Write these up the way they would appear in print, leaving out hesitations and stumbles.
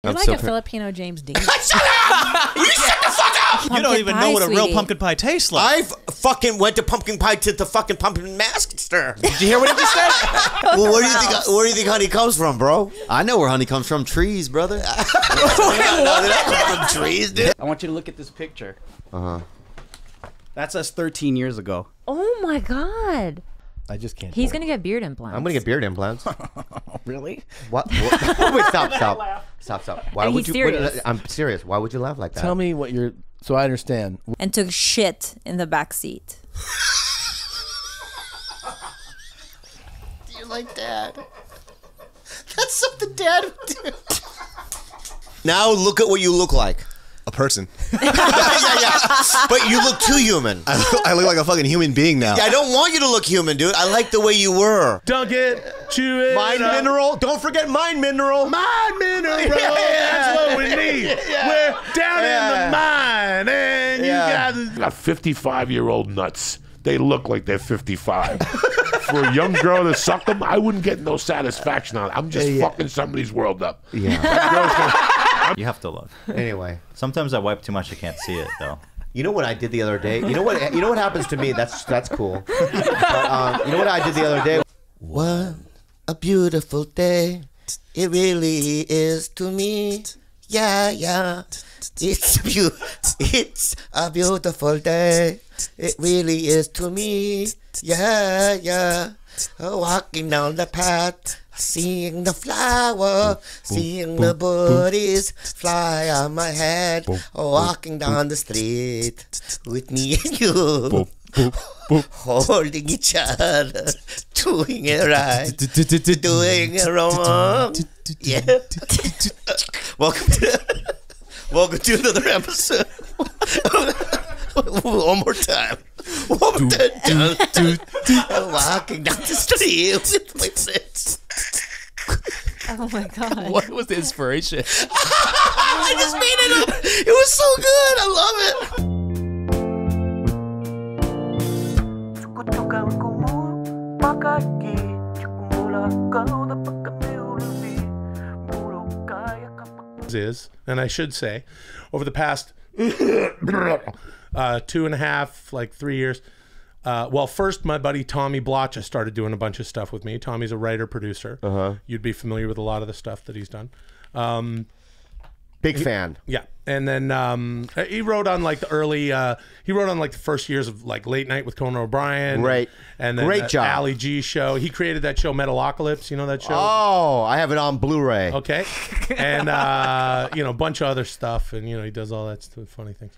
You're like a Filipino James Dean. Shut up! You shut the fuck up! You don't even know what a real pumpkin pie tastes like. I've fucking went to pumpkin pie to the fucking pumpkin master. Did you hear what he just said? Well, where do you think honey comes from, bro? I know where honey comes from. Trees, brother. They don't come from trees, dude. I want you to look at this picture. Uh-huh. That's us 13 years ago. Oh my God. I just can't. He's gonna get beard implants. I'm gonna get beard implants. Really? What? Wait, stop. Why and would he's you? serious. I'm serious. Why would you laugh like that? Tell me what you're. So I understand. And took shit in the back seat. You're like dad. That's something dad would do. Now look at what you look like. A person. yeah. But you look too human. I look like a fucking human being now. Yeah, I don't want you to look human, dude. I like the way you were. Dunk it, chew it. Mind mineral. Don't forget mind mineral. Mind mineral. That's what we need. We're down in the mine, and you got 55-year-old nuts. They look like they're 55. For a young girl to suck them, I wouldn't get no satisfaction on it. I'm just fucking somebody's world up. Yeah. You have to look. Anyway. Sometimes I wipe too much, I can't see it, though. You know what I did the other day? You know what happens to me? That's cool. But, you know what I did the other day? What a beautiful day it really is to me. Yeah. It's a beautiful day. It really is to me. Yeah. Walking down the path, seeing the flower, seeing the birdies fly on my head. Walking down the street with me and you, holding each other, doing it right, doing it wrong. Yeah. Welcome to another episode. One more time. Walking down the street with my friends. Oh my God. What was the inspiration? I just made it up. It was so good. I love it. And I should say, over the past 2.5, like 3 years. Well, first, my buddy Tommy Blotcha started doing a bunch of stuff with me. Tommy's a writer, producer. You'd be familiar with a lot of the stuff that he's done. Big fan. Yeah. And then he wrote on like the early, he wrote on like the first years of like Late Night with Conan O'Brien. Right. And then Great job. Ali G show. He created that show Metalocalypse. You know that show? Oh, I have it on Blu-ray. Okay. And, you know, a bunch of other stuff. And, you know, he does all that stuff, funny things.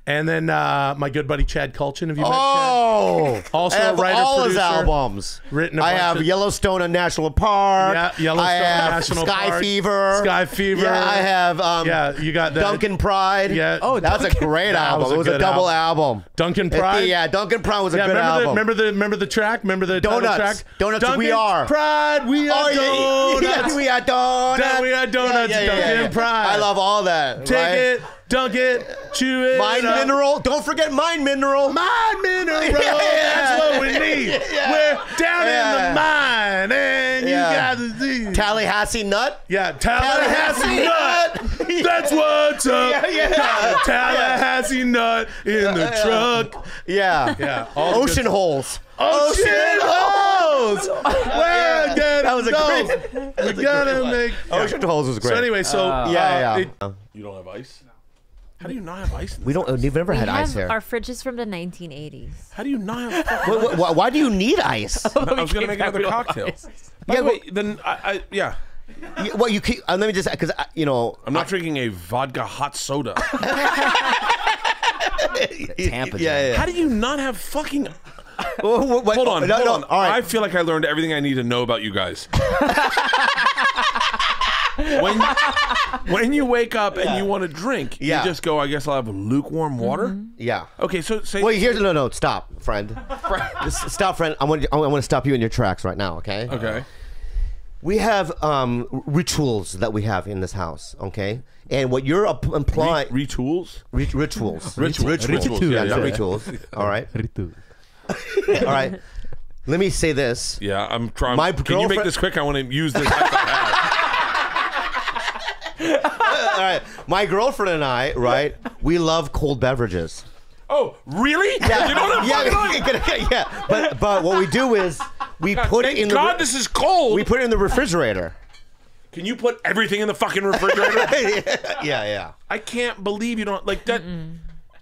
And then my good buddy Chad Kulchin. Have you met Chad? Also I have a writer, all producer. his albums. Written a I bunch have of, Yellowstone on National Park. Yeah, Yellowstone I have National Sky Park. Fever. Sky Fever. Yeah, I have yeah, you got that. Duncan Pride. Yeah. Oh, that's a great album. It was a double album. Duncan Pride. Yeah, Duncan Pride was a good album. Remember the track? Remember the Donuts. title track? Donuts. Duncan We are Pride. We are donuts. Yeah, we are donuts. We are donuts. Duncan Pride. I love all that. Take it. Dunk it, chew it. Mind mineral. Don't forget mind mineral. Mind mineral. That's what we need. We're down in the mine, and you got to see. Tallahassee nut. Yeah, Tallahassee nut. That's what's up. Got a Tallahassee nut in the truck. Yeah. Ocean holes. Ocean holes. That was a great. We gotta make. Ocean holes was great. So anyway, You don't have ice? How do you not have ice? We've never had ice here. Our fridge is from the 1980s. How do you not have? Why do you need ice? I was gonna make another cocktail. By the way, then yeah. Well, you keep. Let me just, because you know, I'm not drinking a vodka hot soda. Tampa. Yeah. How do you not have fucking? Hold on. Hold on. All right. I feel like I learned everything I need to know about you guys. When you wake up and you want to drink, you just go, I guess I'll have lukewarm water? Yeah. Okay, so say... Wait, no, stop, friend. Stop, friend. I want to stop you in your tracks right now, okay? Okay. We have rituals that we have in this house, okay? And what you're implying... Rituals? Rituals. Rituals. Yeah, rituals. All right. All right. Let me say this. Yeah, I'm trying. Can you make this quick? I want to use this. All right. My girlfriend and I, right? We love cold beverages. Oh, really? Yeah. You don't have yeah. But what we do is we put it in the. God, this is cold. We put it in the refrigerator. Can you put everything in the fucking refrigerator? yeah. I can't believe you don't like that.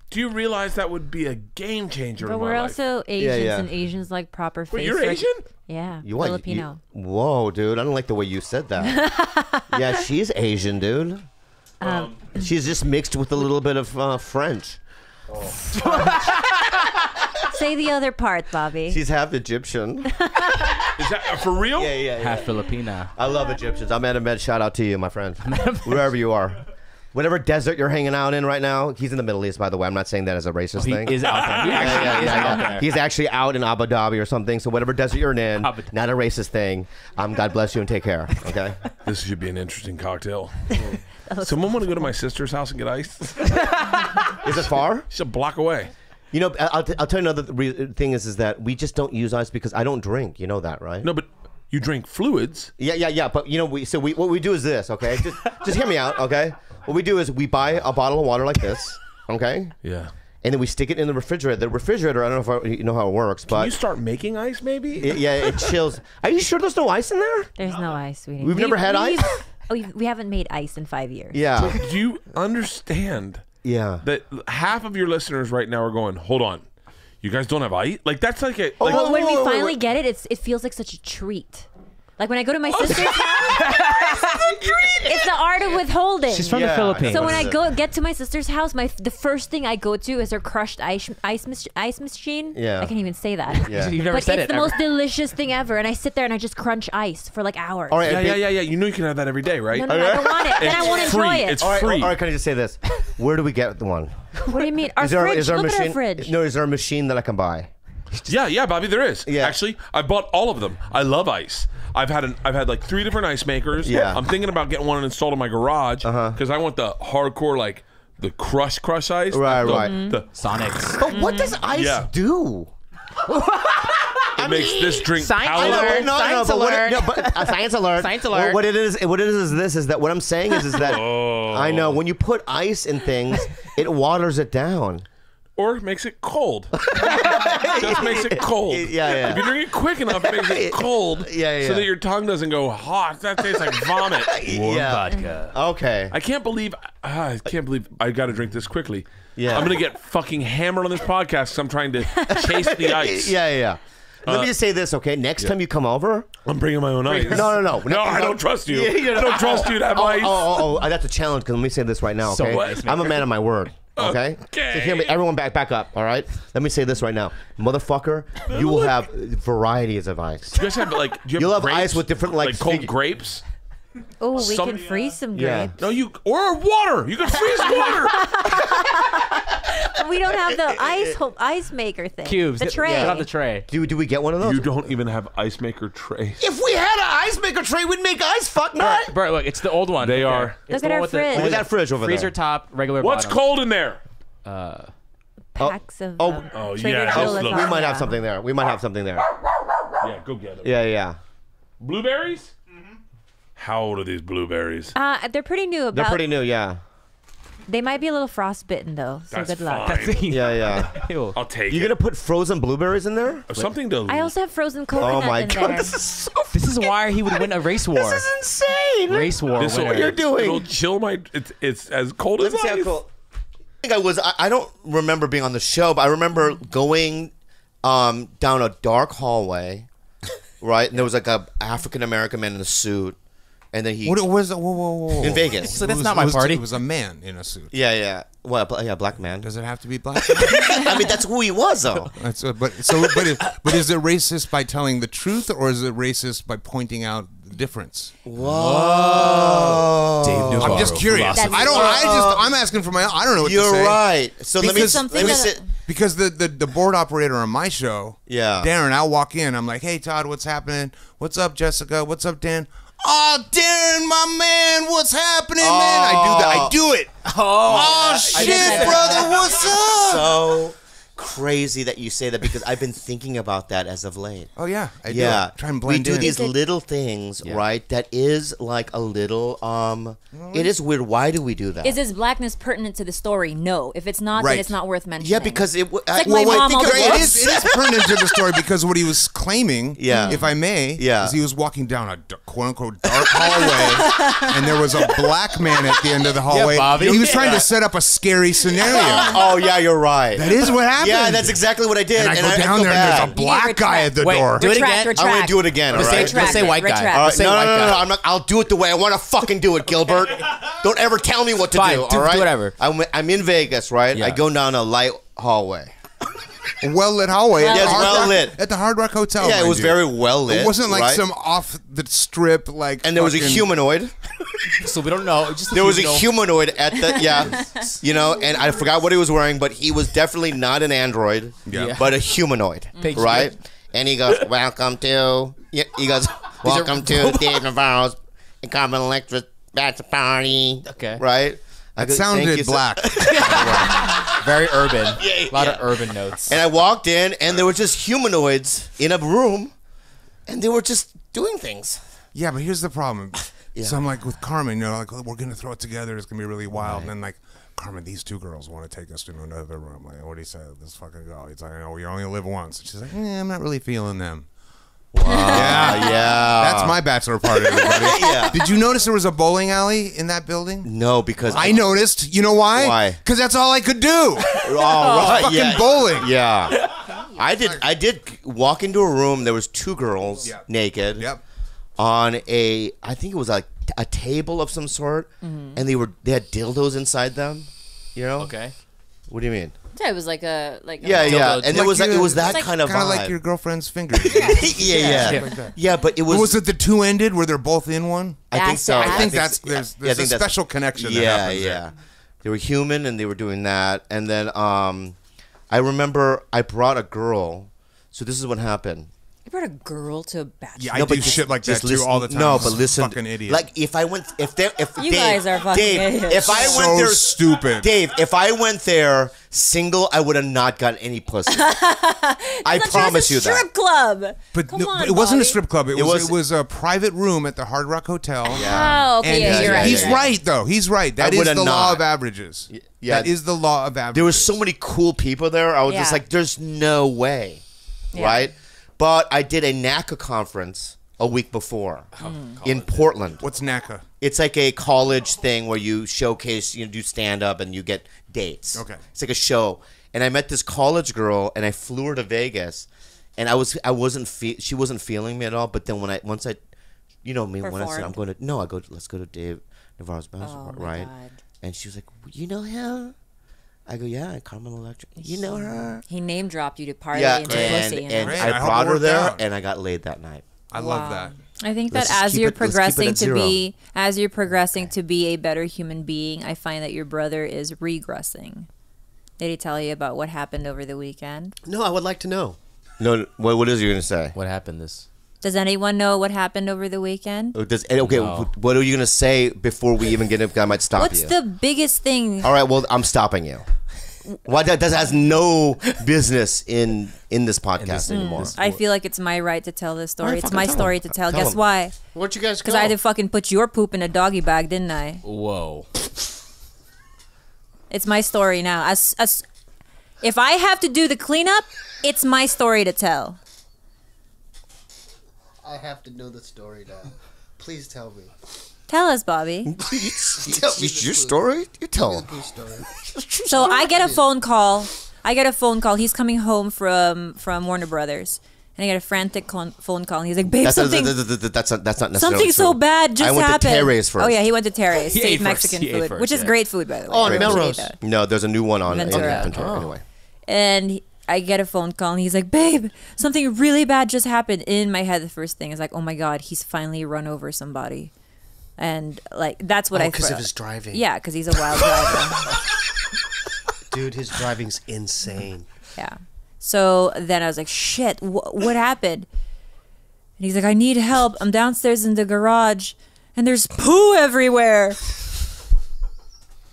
Do you realize that would be a game changer? But in we're my also Asians, yeah. and Asians like proper face. Wait, you're Asian? Yeah, You what? Filipino. Whoa, dude! I don't like the way you said that. Yeah, she's Asian, dude. She's just mixed with a little bit of French. Say the other part, Bobby. She's half Egyptian. Is that for real? Yeah. Half Filipina. I love Egyptians. I'm Ahmed. Shout out to you, my friend. Wherever you are. Whatever desert you're hanging out in right now. He's in the Middle East, by the way. I'm not saying that as a racist thing. He is out there. He actually is out there. He's actually out in Abu Dhabi or something. So whatever desert you're in, not a racist thing. God bless you and take care. Okay. This should be an interesting cocktail. Someone want to go to my sister's house and get ice? Is it far? She's a block away. You know, I'll tell you another thing is that we just don't use ice because I don't drink. You know that, right? No, but you drink fluids. Yeah. But you know, what we do is this. Okay, just hear me out. Okay, what we do is we buy a bottle of water like this. Okay. Yeah. And then we stick it in the refrigerator. The refrigerator, I don't know if you know how it works, but Can you start making ice, maybe? it chills. Are you sure there's no ice in there? There's no ice, sweetie. We've never had ice? We haven't made ice in 5 years. Yeah. So do you understand? Yeah. That half of your listeners right now are going, hold on, you guys don't have ice? Like that's like a. Like, Well, when we finally get it, it feels like such a treat. Like when I go to my sister's house, it's the art of withholding. She's from the Philippines. So when I get to my sister's house, the first thing I go to is her crushed ice machine. Yeah. I can't even say that. Yeah. You've never But said it's it the ever. most delicious thing ever, and I sit there and I just crunch ice for like hours. All right. yeah. You know you can have that every day, right? No, I don't want it. Then I won't enjoy it. It's All right, free. all right, can I just say this? Where do we get the one? What do you mean? Our Is there fridge. a Look machine? at our fridge. No, is there a machine that I can buy? Yeah, Bobby, there is. Yeah. Actually, I bought all of them. I love ice. I've had like 3 different ice makers. Yeah. I'm thinking about getting one installed in my garage because I want the hardcore, like the crush ice. Right. The Sonics. But what does ice do? it makes this drink Science palatable. alert. Science alert. Science alert. What it is this is that what I'm saying is that I know when you put ice in things, it waters it down. Or it makes it cold. Just makes it cold. Yeah. If you drink it quick enough, it makes it cold. Yeah. So that your tongue doesn't go hot. That tastes like vomit. Warm vodka. Okay. I can't believe I got to drink this quickly. Yeah. I'm gonna get fucking hammered on this podcast because I'm trying to chase the ice. Yeah. Let me just say this, okay? Next time you come over, I'm bringing my own ice. No. No, I don't trust you. I don't trust you to have ice. Oh, that's a challenge. Because let me say this right now, okay? So I'm a man of my word. Okay? So hear me, everyone back up, all right? Let me say this right now. Motherfucker, you will have varieties of ice. Do you guys have You'll have grapes? ice with different like cold grapes? Oh, we Some- can freeze some Yeah. grapes. No, or water. You can freeze water. We don't have the ice maker thing. Cubes. The tray. Get on the tray. Do we get one of those? You don't even have ice maker trays. If we had an ice maker tray, we'd make ice. Fuck not. Bert, look, it's the old one. They right are. there. It's Look the at one our with the- fridge. Look at that fridge over Freezer there. top, regular What's bottom. cold in there? Packs of Oh, Trader yeah, Joe's look. we lasagna. might have something there. Yeah, go get them. Yeah. Blueberries? How old are these blueberries? They're pretty new. They're pretty new, yeah. They might be a little frostbitten though, so That's good luck. fine. Yeah. Ew. I'll take You it. gonna put frozen blueberries in there? Something to. I also have frozen Oh coconut my in god, there. this is so. This is why he would win a race war. This is insane. Race war This is winner. what you're doing. It'll chill my. It's as cold Let as me see ice. how cool. I don't remember being on the show, but I remember going down a dark hallway, right? And there was like a African American man in a suit, and then he What was it? Whoa. in Vegas. So that's not my party. It was a man in a suit. Yeah. Well, yeah, black man. Does it have to be black? I mean, that's who he was, though. But is it racist by telling the truth, or is it racist by pointing out the difference? Whoa. Dave Navarro, I'm just curious. I'm asking for my. I don't know what to You're say. right. So let me Something that- sit. Because the board operator on my show, Yeah. Darren, I'll walk in. I'm like, hey Todd, what's happening? What's up, Jessica? What's up, Dan? Oh, Darren, my man, what's happening, man? I do that. I do it. Oh shit, brother, what's up? So crazy that you say that because I've been thinking about that as of late. Oh yeah, I do. Yeah, Try and we blend do in. these little things, right? That is like a little. It is weird. Why do we do that? Is this blackness pertinent to the story? No. If it's not, then it's not worth mentioning. Yeah, because it. Like my mom always it is pertinent to the story because what he was claiming, if I may, is he was walking down a quote unquote dark hallway, and there was a black man at the end of the hallway. Bobby. He was trying to set up a scary scenario. Oh yeah, you're right. That is what happened. Yeah, that's exactly what I did. And I go down there and there's a black guy at the door. Do it again. I'm gonna do it again. All right. Let's say white guy. All right. No, I'm not. I'll do it the way I want to fucking do it, Gilbert. Don't ever tell me what to Fine, do. All right. do whatever. I'm in Vegas, right? Yeah. I go down a light hallway. A well-lit hallway. Yes, well-lit. At the Hard Rock Hotel. Yeah, it was very well lit. It wasn't like right? some off the strip like. And there was a fucking- humanoid. So we don't know. Just There was a humanoid at the you know, and I forgot what he was wearing, but he was definitely not an android, but a humanoid, right? And he goes, "Welcome to," he goes, "Welcome to Dave Navarro's Carbon Electric Bachelor Party." Okay, right? It sounded black. Very urban. A lot of urban notes. And I walked in, and there were just humanoids in a room, and they were just doing things. Yeah, but here's the problem. So I'm like with Carmen, you know, like we're gonna throw it together. It's gonna be really wild. And then like, Carmen, these two girls want to take us to another room. Like, what do you say? Let's fucking go. He's like, oh, we only live once. And she's like, I'm not really feeling them. Wow. Yeah. That's my bachelor party, everybody. Did you notice there was a bowling alley in that building? No, because I noticed. You know why? Why? Because that's all I could do. Right. Fucking bowling. Yeah. I did walk into a room. There was two girls naked on a, I think it was like a table of some sort, and they had dildos inside them. You know? Okay. What do you mean? Yeah, it was like a Yeah, and Like it was that like- kind of vibe. like your girlfriend's fingers. Yeah, but it was. Was it the two ended where they're both in one? I think so. I think that's there's a special connection. That happens there. They were human and they were doing that, and then I remember I brought a girl. So this is what happened. You brought a girl to a bachelor. Yeah, I do shit like that too all the time. No, but listen, fucking idiot. Like if I went, if You Dave, guys are fucking Dave, idiots. if I went there, stupid. Dave, if I went there single, I would have not got any pussy. I promise you that. Strip club. But Come no, on, it wasn't a Bobby. strip club. It was a private room at the Hard Rock Hotel. Oh, okay, And you're right. he's right though. He's right. That is would've the law not. of averages. Yeah. That is the law of averages. There were so many cool people there. I was just like, there's no way, right? But I did a NACA conference a week before in Portland. What's NACA? It's like a college thing where you showcase, you do stand up and you get dates. Okay. It's like a show. And I met this college girl and I flew her to Vegas, and she wasn't feeling me at all. But then once I, you know me, when I said let's go to Dave Navarro's bachelor party, right? God. And she was like, you know him? I go, yeah, Carmen Electra. You know her? He name dropped you to parlay into pussy. You know? And Great. I I hope brought it her worked there, out. and I got laid that night. I love that. I think Let's that just as keep you're it- let's keep it progressing at to zero. be, as you're progressing to be a better human being, I find that your brother is regressing. Did he tell you about what happened over the weekend? No, I would like to know. No, what is you gonna say? What happened this? Does anyone know what happened over the weekend? What are you gonna say before we even get in? I might stop What's you. the biggest thing? All right, well, I'm stopping you. Why that has no business in this podcast anymore. I feel like it's my right to tell this story. Alright, It's fucking my tell story him. to tell. Tell Guess him. why? Where'd you guys go? Because I had to fucking put your poop in a doggy bag, didn't I? Whoa. It's my story now. As if I have to do the cleanup, it's my story to tell. I have to know the story now. Please tell me. Tell us, Bobby. It's your story. You tell him. So I get a phone call. He's coming home from Warner Brothers, and I get a frantic phone call. And he's like, "Babe, That's something not necessarily something so true. bad just I went happened." to Terry's first. Oh yeah, he went to Terry's. He State ate first. Mexican He ate food, first, which is yeah. great food, by the way. Oh, in I appreciate Melrose. that. No, there's a new one on Ventura. Ventura. Anyway. And I get a phone call, and he's like, "Babe, something really bad just happened." In my head, the first thing is like, "Oh my God, he's finally run over somebody," and like that's what I because of thought. his driving. Yeah, because he's a wild driver. Dude, his driving's insane. Yeah. So then I was like, "Shit, what happened?" And he's like, "I need help. I'm downstairs in the garage, and there's poo everywhere."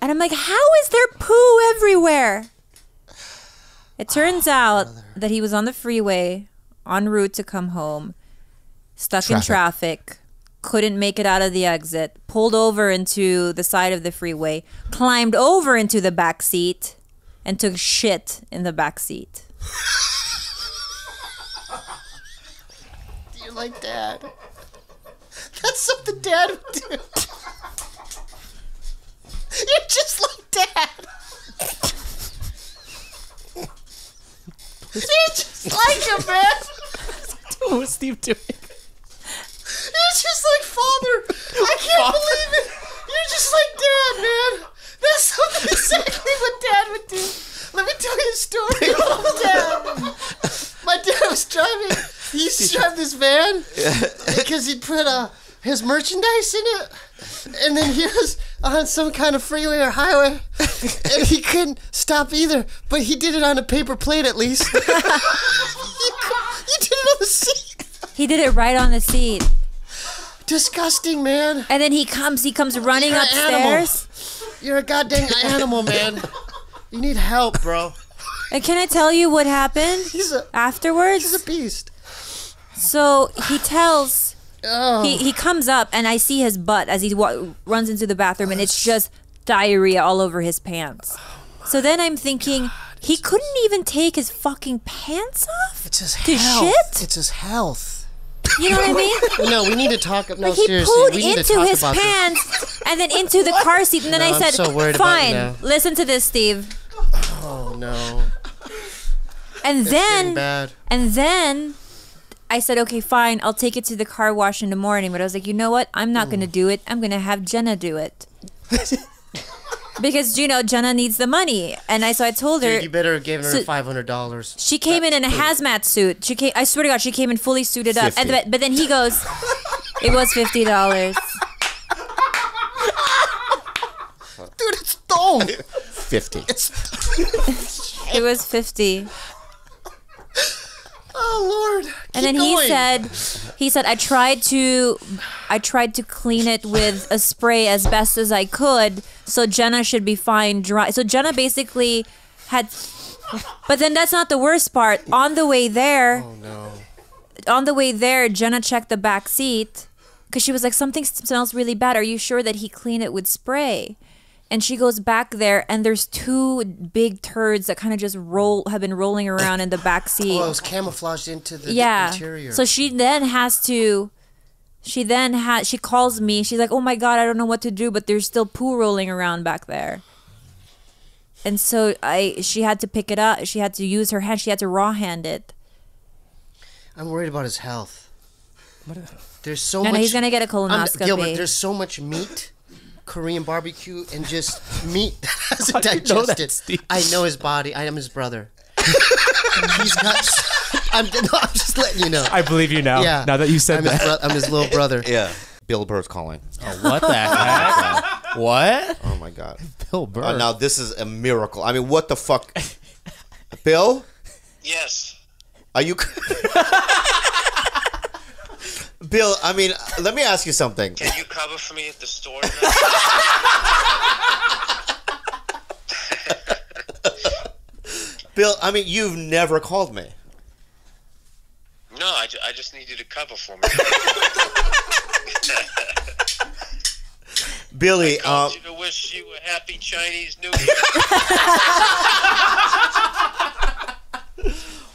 And I'm like, "How is there poo everywhere?" It turns out that he was on the freeway, en route to come home, stuck in traffic, couldn't make it out of the exit, pulled over into the side of the freeway, climbed over into the back seat, and took shit in the back seat. You're like Dad. That's something Dad would do. You're just like Dad. You're just like him, man. What's Steve doing? You're just like Father. I can't believe it. You're just like Dad, man. That's something exactly what Dad would do. Let me tell you a story about Dad. My dad was driving. He used to drive this van because he'd put his merchandise in it, and then he was on some kind of freeway or highway, and he couldn't stop either. But he did it on a paper plate, at least. You did it on the seat. He did it right on the seat. Disgusting, man. And then he comes running You're an upstairs. animal. You're a goddamn animal, man. You need help, bro. And can I tell you what happened afterwards? He's a beast. So he tells, he comes up and I see his butt as he runs into the bathroom, and it's just diarrhea all over his pants. So then I'm thinking, he couldn't even take his fucking pants off? It's his to health. shit? It's his health. You know what I mean? No, we need to talk. No, Like he seriously, pooed we need to into talk his about this. pants and then into the car seat, and then No, I I'm said, so worried about it "Fine, now. listen to this, Steve." Oh no. And It's getting then, bad. I said, "Okay, fine, I'll take it to the car wash in the morning." But I was like, you know what? I'm not gonna do it. I'm gonna have Jenna do it. Because Jenna needs the money, and so I told her. Dude, you better have given her $500. She came in a hazmat suit. I swear to God, she came in fully suited up. But then he goes, "It was $50." Dude, it's stone. 50. It was 50. Oh Lord. And then he said, I tried to clean it with a spray as best as I could, so Jenna should be fine dry. So Jenna basically had, but then that's not the worst part. On the way there, Jenna checked the back seat because she was like, something smells really bad. Are you sure that he cleaned it with spray? And she goes back there, and there's two big turds that kind of just have been rolling around in the back seat. Oh, it was camouflaged into the interior. So she calls me. She's like, "Oh my God, I don't know what to do, but there's still poo rolling around back there." And so she had to pick it up. She had to use her hand. She had to raw hand it. I'm worried about his health. There's so much. And he's gonna get a colonoscopy. Gilbert, there's so much meat. Korean barbecue and just meat that hasn't digested. I know his body. I am his brother. He's got. I'm just letting you know. I believe you now. Yeah. Now that you said that. I'm his little brother. Yeah. Bill Burr's calling. Oh, what the heck? What? Oh my God. Bill Burr. Now this is a miracle. I mean, what the fuck? Bill? Yes. Are you? Bill, I mean, let me ask you something. Can you cover for me at the store? Bill, I mean, you've never called me. No, I just need you to cover for me. Billy, I called you to wish you a happy Chinese New Year.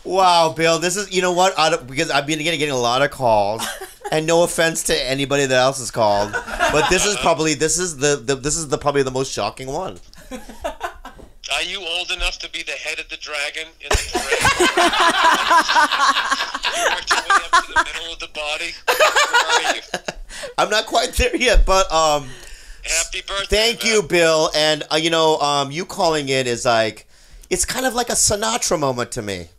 Wow, Bill, this is, you know what? Because I've been getting a lot of calls, and no offense to anybody that else has called, but this is probably probably the most shocking one. Are you old enough to be the head of the dragon in the parade? You worked your way up to the middle of the body. Where are you? I'm not quite there yet, but happy birthday. Thank you, Bill, and you calling in is like, it's kind of like a Sinatra moment to me.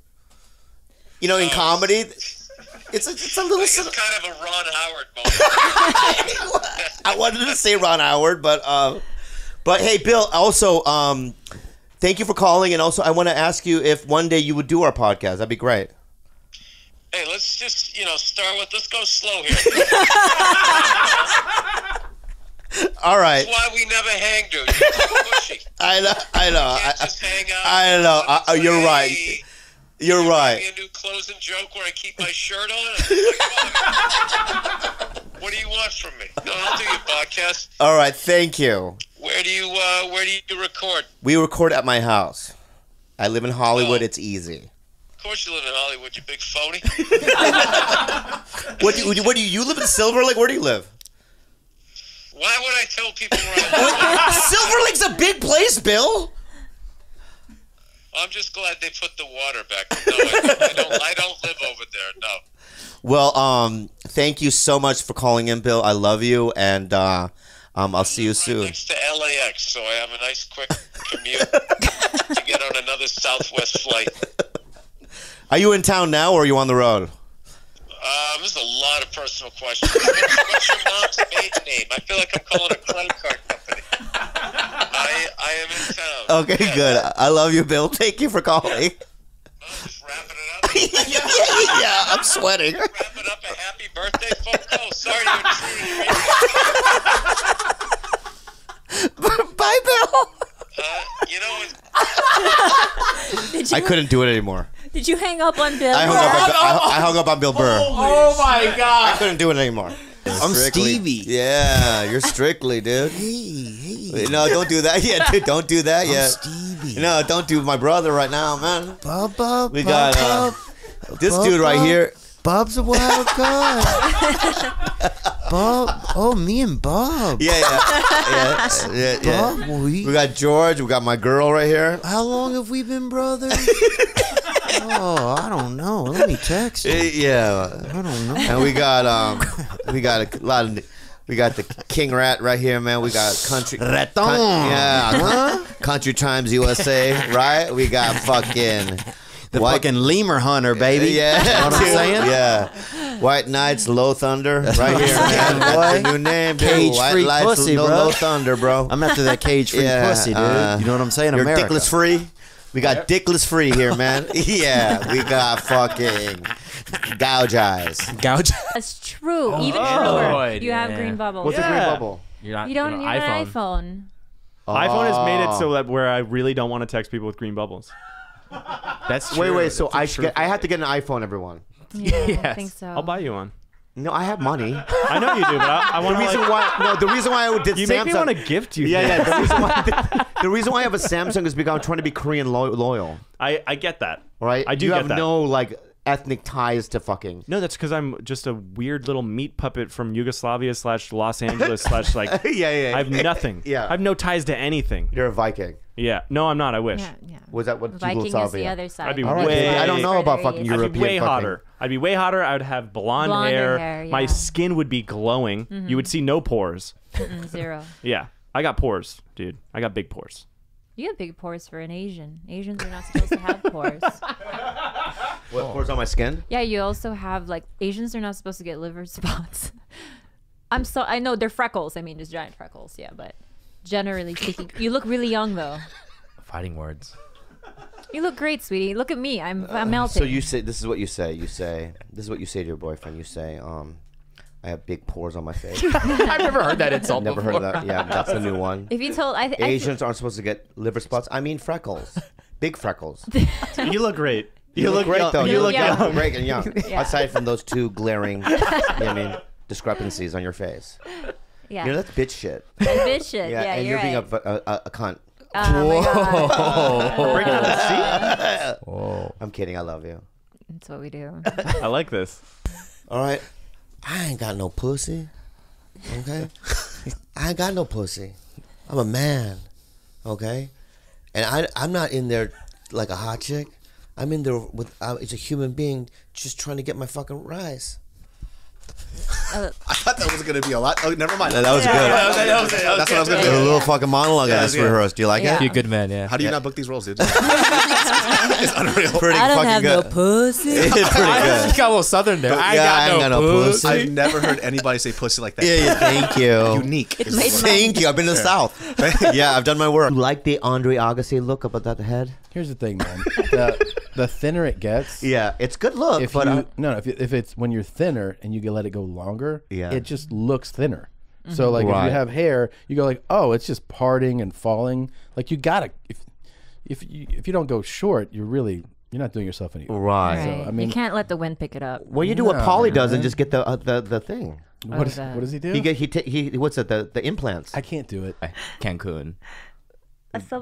You know, in comedy, it's a little. Like it's kind of a Ron Howard moment. I wanted to say Ron Howard, but hey, Bill. Also, thank you for calling, and also I want to ask you if one day you would do our podcast. That'd be great. Hey, let's just start with. Let's go slow here. All right. That's why we never hang, dude. You're too pushy. I know. You can't just hang out. I know. You're right. You're right. Give me a new closing joke where I keep my shirt on. What do you want from me? No, I'll do your podcast. All right, thank you. Where do you record? We record at my house. I live in Hollywood. It's easy. Of course you live in Hollywood, you big phony. What do you live in Silver Lake? Where do you live? Why would I tell people where I live? Silver Lake's a big place, Bill. I'm just glad they put the water back. No, I don't live over there. No. Well, thank you so much for calling in, Bill. I love you, and I'll see you soon. Next to LAX, so I have a nice quick commute to get on another Southwest flight. Are you in town now, or are you on the road? There's a lot of personal questions. What's your mom's maiden name? I feel like I'm calling a credit card company. I am in town. Okay, good. I love you, Bill. Thank you for calling. Just wrapping it up. Yeah, I'm sweating. Wrapping up a happy birthday phone call. Sorry to intrude. Bye, Bill. You know what? I couldn't do it anymore. Did you hang up on Bill? I hung up on Bill Burr. Oh my God. I couldn't do it anymore. I'm Steebee. Yeah, you're Strictly, dude. Hey. No, don't do that yet, dude. Don't do that yet. Steebee. No, don't do my brother right now, man. Bob. We got this dude right here. Bob's a wild card. Bob. Oh, me and Bob. Yeah. Bob, We got George. We got my girl right here. how long have we been brothers? Oh, I don't know. Let me text him. Yeah. I don't know. And we got a lot of. We got the King Rat right here, man. We got Country. Raton. Country Times USA, right? We got fucking. The fucking lemur hunter, baby. Yeah. You know what I'm saying? Yeah. White Knights, Low Thunder, right here, man. That's the new name, dude. Cage-free White pussy, no, bro. Low Thunder, bro. I'm after that cage-free pussy, dude. You know what I'm saying? You're America. dickless free. We got dickless free here, man. Yeah, we got fucking gouge eyes. Gouge. That's true. Even Oh, you have yeah. green bubbles. What's a green bubble? You don't need an iPhone. iPhone has made it so that where I really don't want to text people with green bubbles. That's true. Wait. So I have to get an iPhone, everyone. Yeah, I think so. I'll buy you one. No, I have money. I know you do, but I want the reason why I did you Samsung. make me want to gift you. Yeah. The reason why I have a Samsung is because I'm trying to be Korean loyal. I get that. Right? I do you get have that. no like ethnic ties to fucking. No, that's because I'm just a weird little meat puppet from Yugoslavia / Los Angeles / like. Yeah. I have nothing. Yeah. I have no ties to anything. You're a Viking. Yeah. No, I'm not. I wish. Yeah. Was that what Viking is Yugoslavia? the other side. I'd be All right, way. I don't know about fucking I'd European. be way fucking. hotter. I'd be way hotter. I would have blonde hair. My yeah. skin would be glowing. You would see no pores. Zero. Yeah. I got pores, dude. I got big pores. You have big pores for an Asian. Asians are not supposed to have pores. What pores on my skin? Yeah, you also have like Asians are not supposed to get liver spots. I know they're freckles. I mean, just giant freckles. Yeah, but generally speaking, you look really young though. Fighting words. You look great, sweetie. Look at me. I'm melting. So you say this is what you say. This is what you say to your boyfriend. You say, I have big pores on my face. I've never heard that insult Never before. heard of that. Yeah, that's the new one. If you told Asians aren't supposed to get liver spots. I mean freckles. Big freckles. You look great. You look great, though. You look young. great and young. Yeah. Aside from those two glaring, discrepancies on your face. Yeah. You know, that's bitch shit. Bitch shit. Yeah, and you're being right. a cunt. Oh my God. Breaking out the seat. Whoa. I'm kidding. I love you. That's what we do. I like this. All right. I ain't got no pussy. Okay? I ain't got no pussy. I'm a man. Okay? And I'm not in there like a hot chick. I'm in there with it's a human being just trying to get my fucking rise. I thought that was going to be a lot. Oh, never mind. That was good. That's what I was going to do. A little fucking monologue I just rehearsed. Do you like it? You're a good man, yeah. How do you not book these roles, dude? It's unreal. Pretty I don't fucking have good. no pussy. It's pretty good. You got a little southern there. I ain't got no pussy. I've never heard anybody say pussy like that. Yeah, thank you. Unique. Thank you. I've been to the South. Yeah, I've done my work. You like the Andre Agassi look up at that head? Here's the thing, man. The thinner it gets, Yeah, it's good look, if but if it's when you're thinner and you can let it go longer, Yeah. it just looks thinner. So like if Right. you have hair, you go like, oh, it's just parting and falling. Like you gotta if you don't go short, you're really You're not doing yourself any Right. Right. So, I mean, you can't let the wind pick it up. Well, you do what Paulie does and just get the thing. What does he do? He what's it, the implants? I can't do it. Cancun.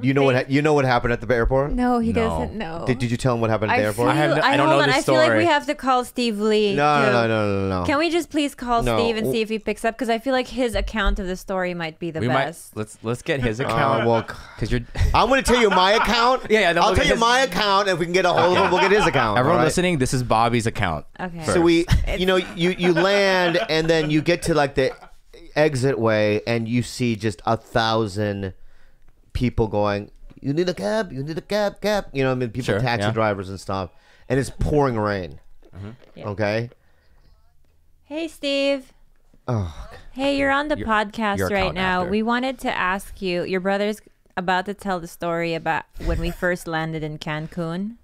You know what happened at the airport? No, he doesn't know. Did you tell him what happened at the airport? I don't know this I feel story. like we have to call Steve Lee. No. Can we just please call Steve and see if he picks up? Because I feel like his account of the story might be the best. Let's get his account. Well, because you're. I'm going to tell you my account. Yeah. I'll tell you my account. If we can get a hold of him, we'll get his account. Everyone listening, this is Bobby's account. Okay. So you land and then you get to like the exit way and you see just 1,000 people going, you need a cab, cab. You know, I mean, people, taxi drivers and stuff. And it's pouring rain. Yeah. Okay? Hey, Steve. Oh. Hey, you're on the podcast right now. We wanted to ask you, your brother's about to tell the story about when we first landed in Cancun.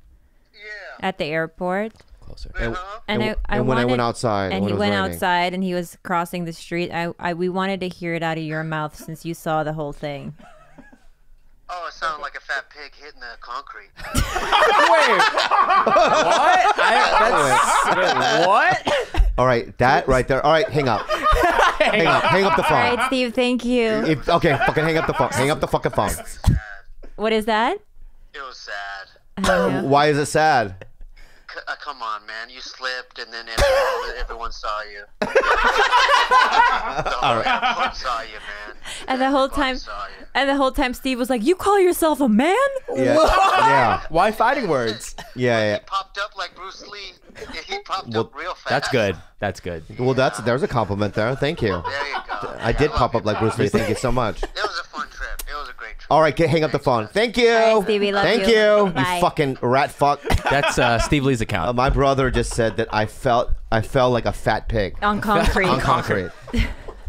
At the airport. Closer. And when I went outside. And he went outside and he was crossing the street. We wanted to hear it out of your mouth since you saw the whole thing. Oh, it sounded like a fat pig hitting the concrete. Wait. What? What? All right, that right there. All right, hang up. Hang up the phone. All right, Steve, thank you. Okay, fucking hang up the phone. Hang up the fucking phone. What is that? It was sad. Why is it sad? Come on, man. You slipped, and then everyone saw you. All right. Everyone saw you, man. And the whole time, Steve was like, "You call yourself a man?" Yeah. Why fighting words? Yeah. He popped up like Bruce Lee. He popped up real fast. That's good. Well, there's a compliment there. Thank you. There you go. I did pop up like Bruce Lee. Thank you so much. It was a fun trip. It was a great trip. All right, hang up the phone. Thank you. All right, Stevie, love Thank you. you. Bye. You fucking rat fuck. That's Steve Lee's account. My brother just said that I fell like a fat pig on concrete. On concrete.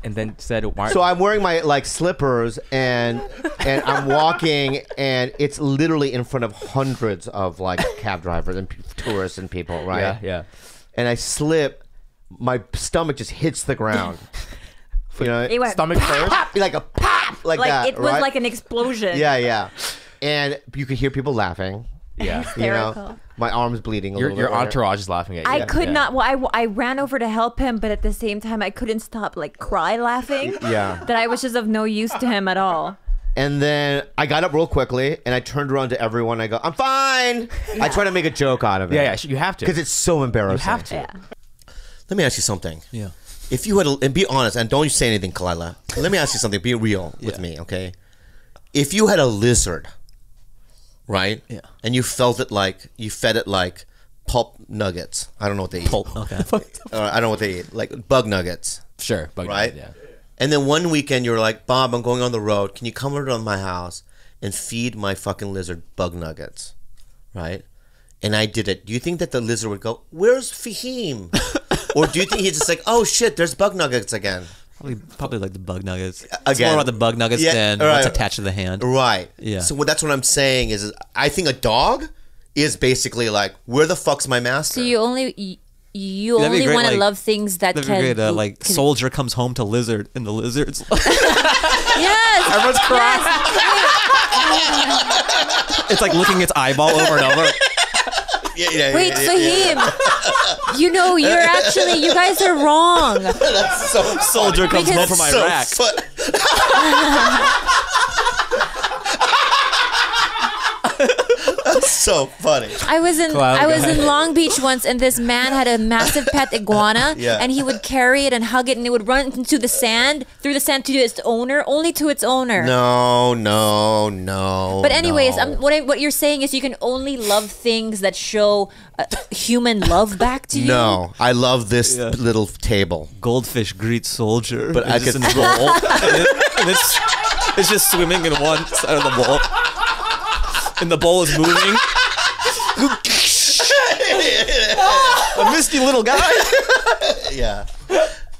And then said, so I'm wearing my slippers and I'm walking and it's literally in front of hundreds of cab drivers and tourists and people, right? Yeah. And I slip, my stomach just hits the ground. You know, It went stomach first, like a pop, like that. It was right? like an explosion. Yeah. And you could hear people laughing. Yeah. Hysterical. My arm's bleeding a little bit. Your entourage is laughing at you. I could not. Well, I ran over to help him, but at the same time, I couldn't stop cry laughing. Yeah. That I was just of no use to him at all. And then I got up real quickly and I turned around to everyone. I go, "I'm fine." Yeah. I try to make a joke out of it. Yeah, you have to. Because it's so embarrassing. You have to. Yeah. Let me ask you something. Yeah. If you had, and be honest, and don't say anything, Khalyla. Let me ask you something. Be real with me, okay? If you had a lizard, right? Yeah. And you fed it like pulp nuggets. I don't know what they eat. Pulp. Okay. I don't know what they eat. Like bug nuggets. Sure. Bug right? nuggets, yeah. And then one weekend you're like, "Bob, I'm going on the road. Can you come over to my house and feed my fucking lizard bug nuggets?" Right? And I did it. Do you think that the lizard would go, "Where's Fahim?" Or do you think he's just like, "Oh shit, there's bug nuggets again"? Probably like the bug nuggets. It's Again. more about the bug nuggets than what's attached to the hand. Right. Yeah. So that's what I'm saying is I think a dog is basically like, where the fuck's my master? So you only want to love things that that'd can. be great. Like soldier comes home to lizard, and the lizard's. Yes. Everyone's crying. It's like licking its eyeball over and over. Wait, Fahim. You guys are wrong. That's so funny. Soldier comes home from Iraq. That's so funny. I was in Long Beach once, and this man had a massive pet iguana, and he would carry it and hug it, and it would run into the sand, through the sand to its owner, only to its owner. No. But anyways, what you're saying is you can only love things that show human love back to you. No, I love this little table. Goldfish greets soldier, but I just could in the bowl, and it's just swimming in one side of the bowl, and the bowl is moving. I missed you, little guy. Yeah.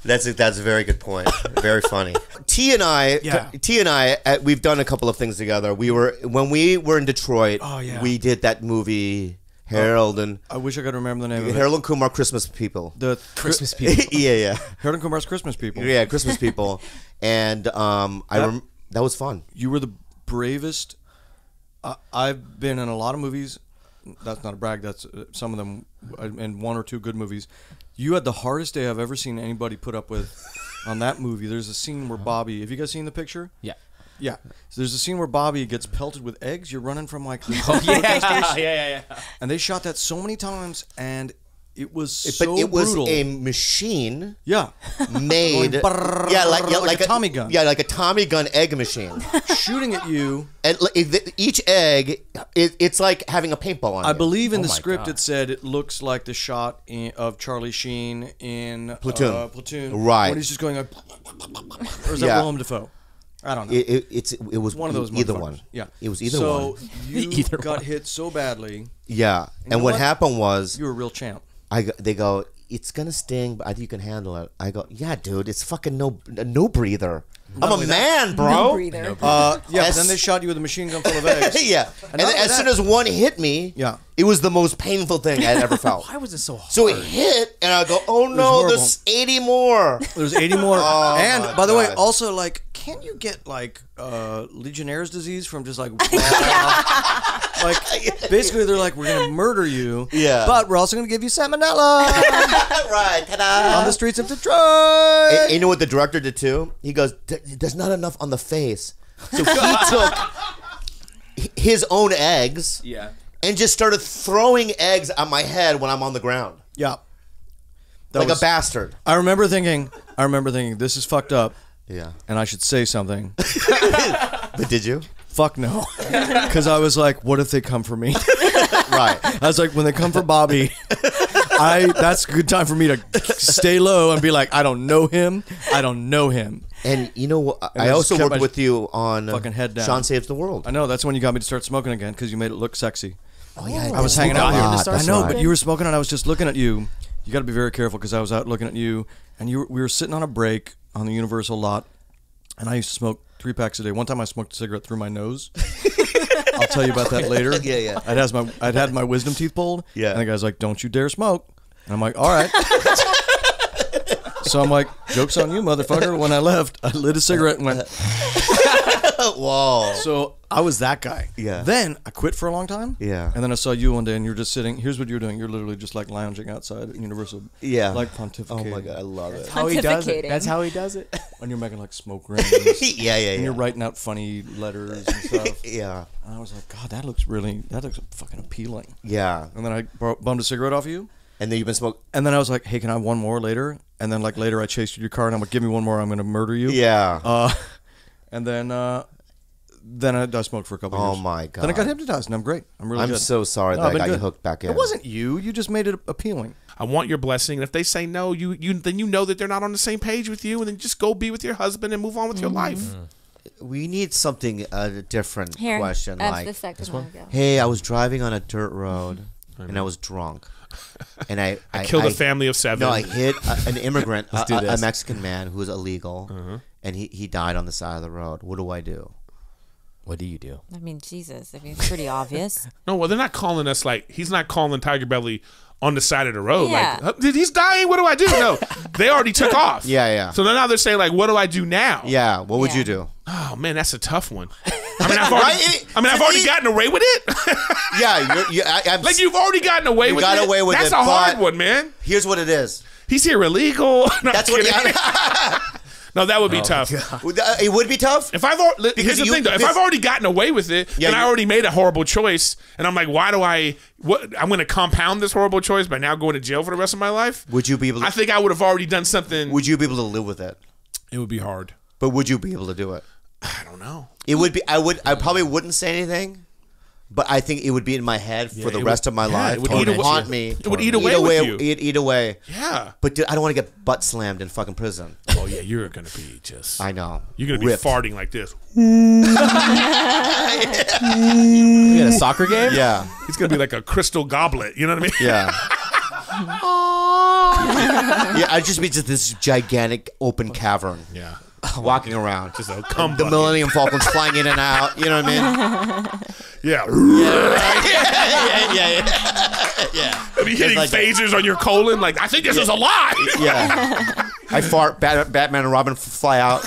That's a very good point. Very funny. T and I, we've done a couple of things together. When we were in Detroit. Oh, yeah. We did that movie Harold and. I wish I could remember the name of it. Harold and Kumar Christmas People. The Christmas People. Yeah. Harold and Kumar's Christmas People. Yeah, Christmas People, and that was fun. You were the bravest. I've been in a lot of movies that's not a brag. That's some of them, and 1 or 2 good movies. You had the hardest day I've ever seen anybody put up with on that movie. There's a scene where Bobby. Have you guys seen the picture? Yeah. Yeah. So there's a scene where Bobby gets pelted with eggs. You're running from like. Yeah. And they shot that so many times, and it was But it was brutal. a machine. Yeah. Made. like a Tommy gun. Yeah, like a Tommy gun egg machine. Shooting at you. And each egg, it's like having a paintball on it. I believe in the script it said it looks like the shot of Charlie Sheen in Platoon. Platoon. Right. When he's just going like, or is that Willem Dafoe? I don't know. It was one of those either motherfuckers. one. Yeah. It was either one. So you got hit so badly. Yeah. And what happened was... You were a real champ. They go, it's going to sting, but I think you can handle it. I go, yeah, dude, it's fucking no breather. I'm a man, bro. No breather. But then they shot you with a machine gun full of eggs. Yeah. And then as soon as one hit me, it was the most painful thing I'd ever felt. Why was it so hard? So it hit, and I go, oh no, there's 80 more. There's 80 more. Oh, and by the way, also like, can't you get like Legionnaire's disease from just like like basically they're like, we're gonna murder you, but we're also gonna give you salmonella. Right, ta-da. On the streets of Detroit. And you know what the director did too? He goes, there's not enough on the face. So he took his own eggs and just started throwing eggs at my head when I'm on the ground. Yeah. Like a bastard. I remember thinking, this is fucked up. Yeah. And I should say something. But did you? Fuck no. Because I was like, what if they come for me? Right. I was like, when they come for Bobby, that's a good time for me to stay low and be like, I don't know him. And you know what? I also worked with you on fucking head down. Sean Saves the World. I know. That's when you got me to start smoking again because you made it look sexy. Oh, yeah. I was hanging out here. I know, right. but you were smoking and I was just looking at you. You got to be very careful because I was out looking at you and we were sitting on a break on the Universal lot and I used to smoke 3 packs a day. One time I smoked a cigarette through my nose. I'll tell you about that later. Yeah. I'd had my wisdom teeth pulled. Yeah. And the guy's like, don't you dare smoke. And I'm like, all right. So I'm like, joke's on you, motherfucker. When I left, I lit a cigarette and went, whoa. So I was that guy. Yeah. Then I quit for a long time. Yeah. And then I saw you one day and you're just sitting. Here's what you're doing. You're literally just like lounging outside at Universal. Yeah. Like pontificating. Oh my God, I love it. That's how he does it. That's how he does it. And you're making like smoke rings. Yeah. And you're writing out funny letters and stuff. Yeah. And I was like, God, that looks fucking appealing. Yeah. And then I bummed a cigarette off you. And then you've been smoking. And then I was like, hey, can I have one more later? And then like later I chased you to your car and I'm like, give me one more, I'm going to murder you. Yeah. And then I smoked for a couple years. Oh my God. Then I got hypnotized and I'm great. I'm really good. I'm so sorry that I got you hooked back in. It wasn't you. You just made it appealing. I want your blessing. And if they say no, then you know that they're not on the same page with you, and then just go be with your husband and move on with your life. We need something different question. That's like the second one. Hey, I was driving on a dirt road and I was drunk. And I killed a family of 7. No, I hit an immigrant, a Mexican man who was illegal, and he died on the side of the road. What do I do? What do you do? I mean, Jesus. I mean, it's pretty obvious. No, well, they're not calling us like, he's not calling TigerBelly on the side of the road. Yeah. Like, he's dying. What do I do? No, they already took off. Yeah. So now they're saying like, what do I do now? Yeah. What would you do? Oh man, that's a tough one. I mean, I've already gotten away with it. Yeah, like you've already gotten away with it. You got away with it. That's a hard one, man. Here's what it is. He's here illegal. That's what. No, that would be tough. It would be tough. Here's the thing, though. If I've already gotten away with it, then I already made a horrible choice, and I'm like, why do I'm going to compound this horrible choice by now going to jail for the rest of my life? Would you be able to? I think I would have already done something. Would you be able to live with it? It would be hard. But would you be able to do it? I don't know. It would be. I probably wouldn't say anything. But I think it would be in my head for the rest of my life. It would haunt me. It would eat away with you. Eat away. Yeah. But dude, I don't want to get butt slammed in fucking prison. Oh yeah, you're gonna be just. I know. You're gonna be farting like this. You at a soccer game? Yeah. It's gonna be like a crystal goblet. You know what I mean? Yeah. Yeah. I'd just be this gigantic open cavern. Yeah. Walking around, just a the Millennium Falcon's flying in and out. You know what I mean? Yeah. Yeah. I mean, hitting like phasers on your colon. Like, I think this is a lie. Yeah. I fart. Batman and Robin fly out.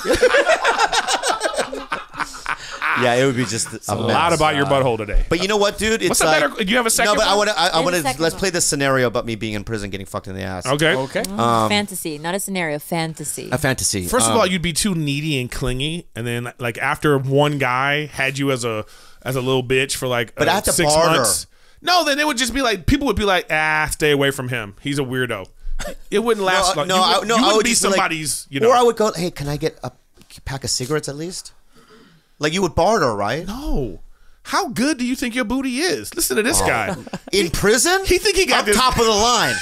Yeah, it would be just a lot about your butthole today. But you know what, dude? It's What's the like, better? Do you have a second? No, but one? I want to. Let's play this scenario about me being in prison, getting fucked in the ass. Okay. Fantasy, not a scenario. Fantasy. A fantasy. First of all, you'd be too needy and clingy, and then like after one guy had you as a little bitch for like but I have to 6 barter. months. No, then it would just be like people would be like, stay away from him. He's a weirdo. It wouldn't last long. I would would be just be like- somebody's. You know, Or I would go, hey, can I get a pack of cigarettes at least? Like you would barter, right? No. How good do you think your booty is? Listen to this guy. In prison? He think he got I'm this top of the line.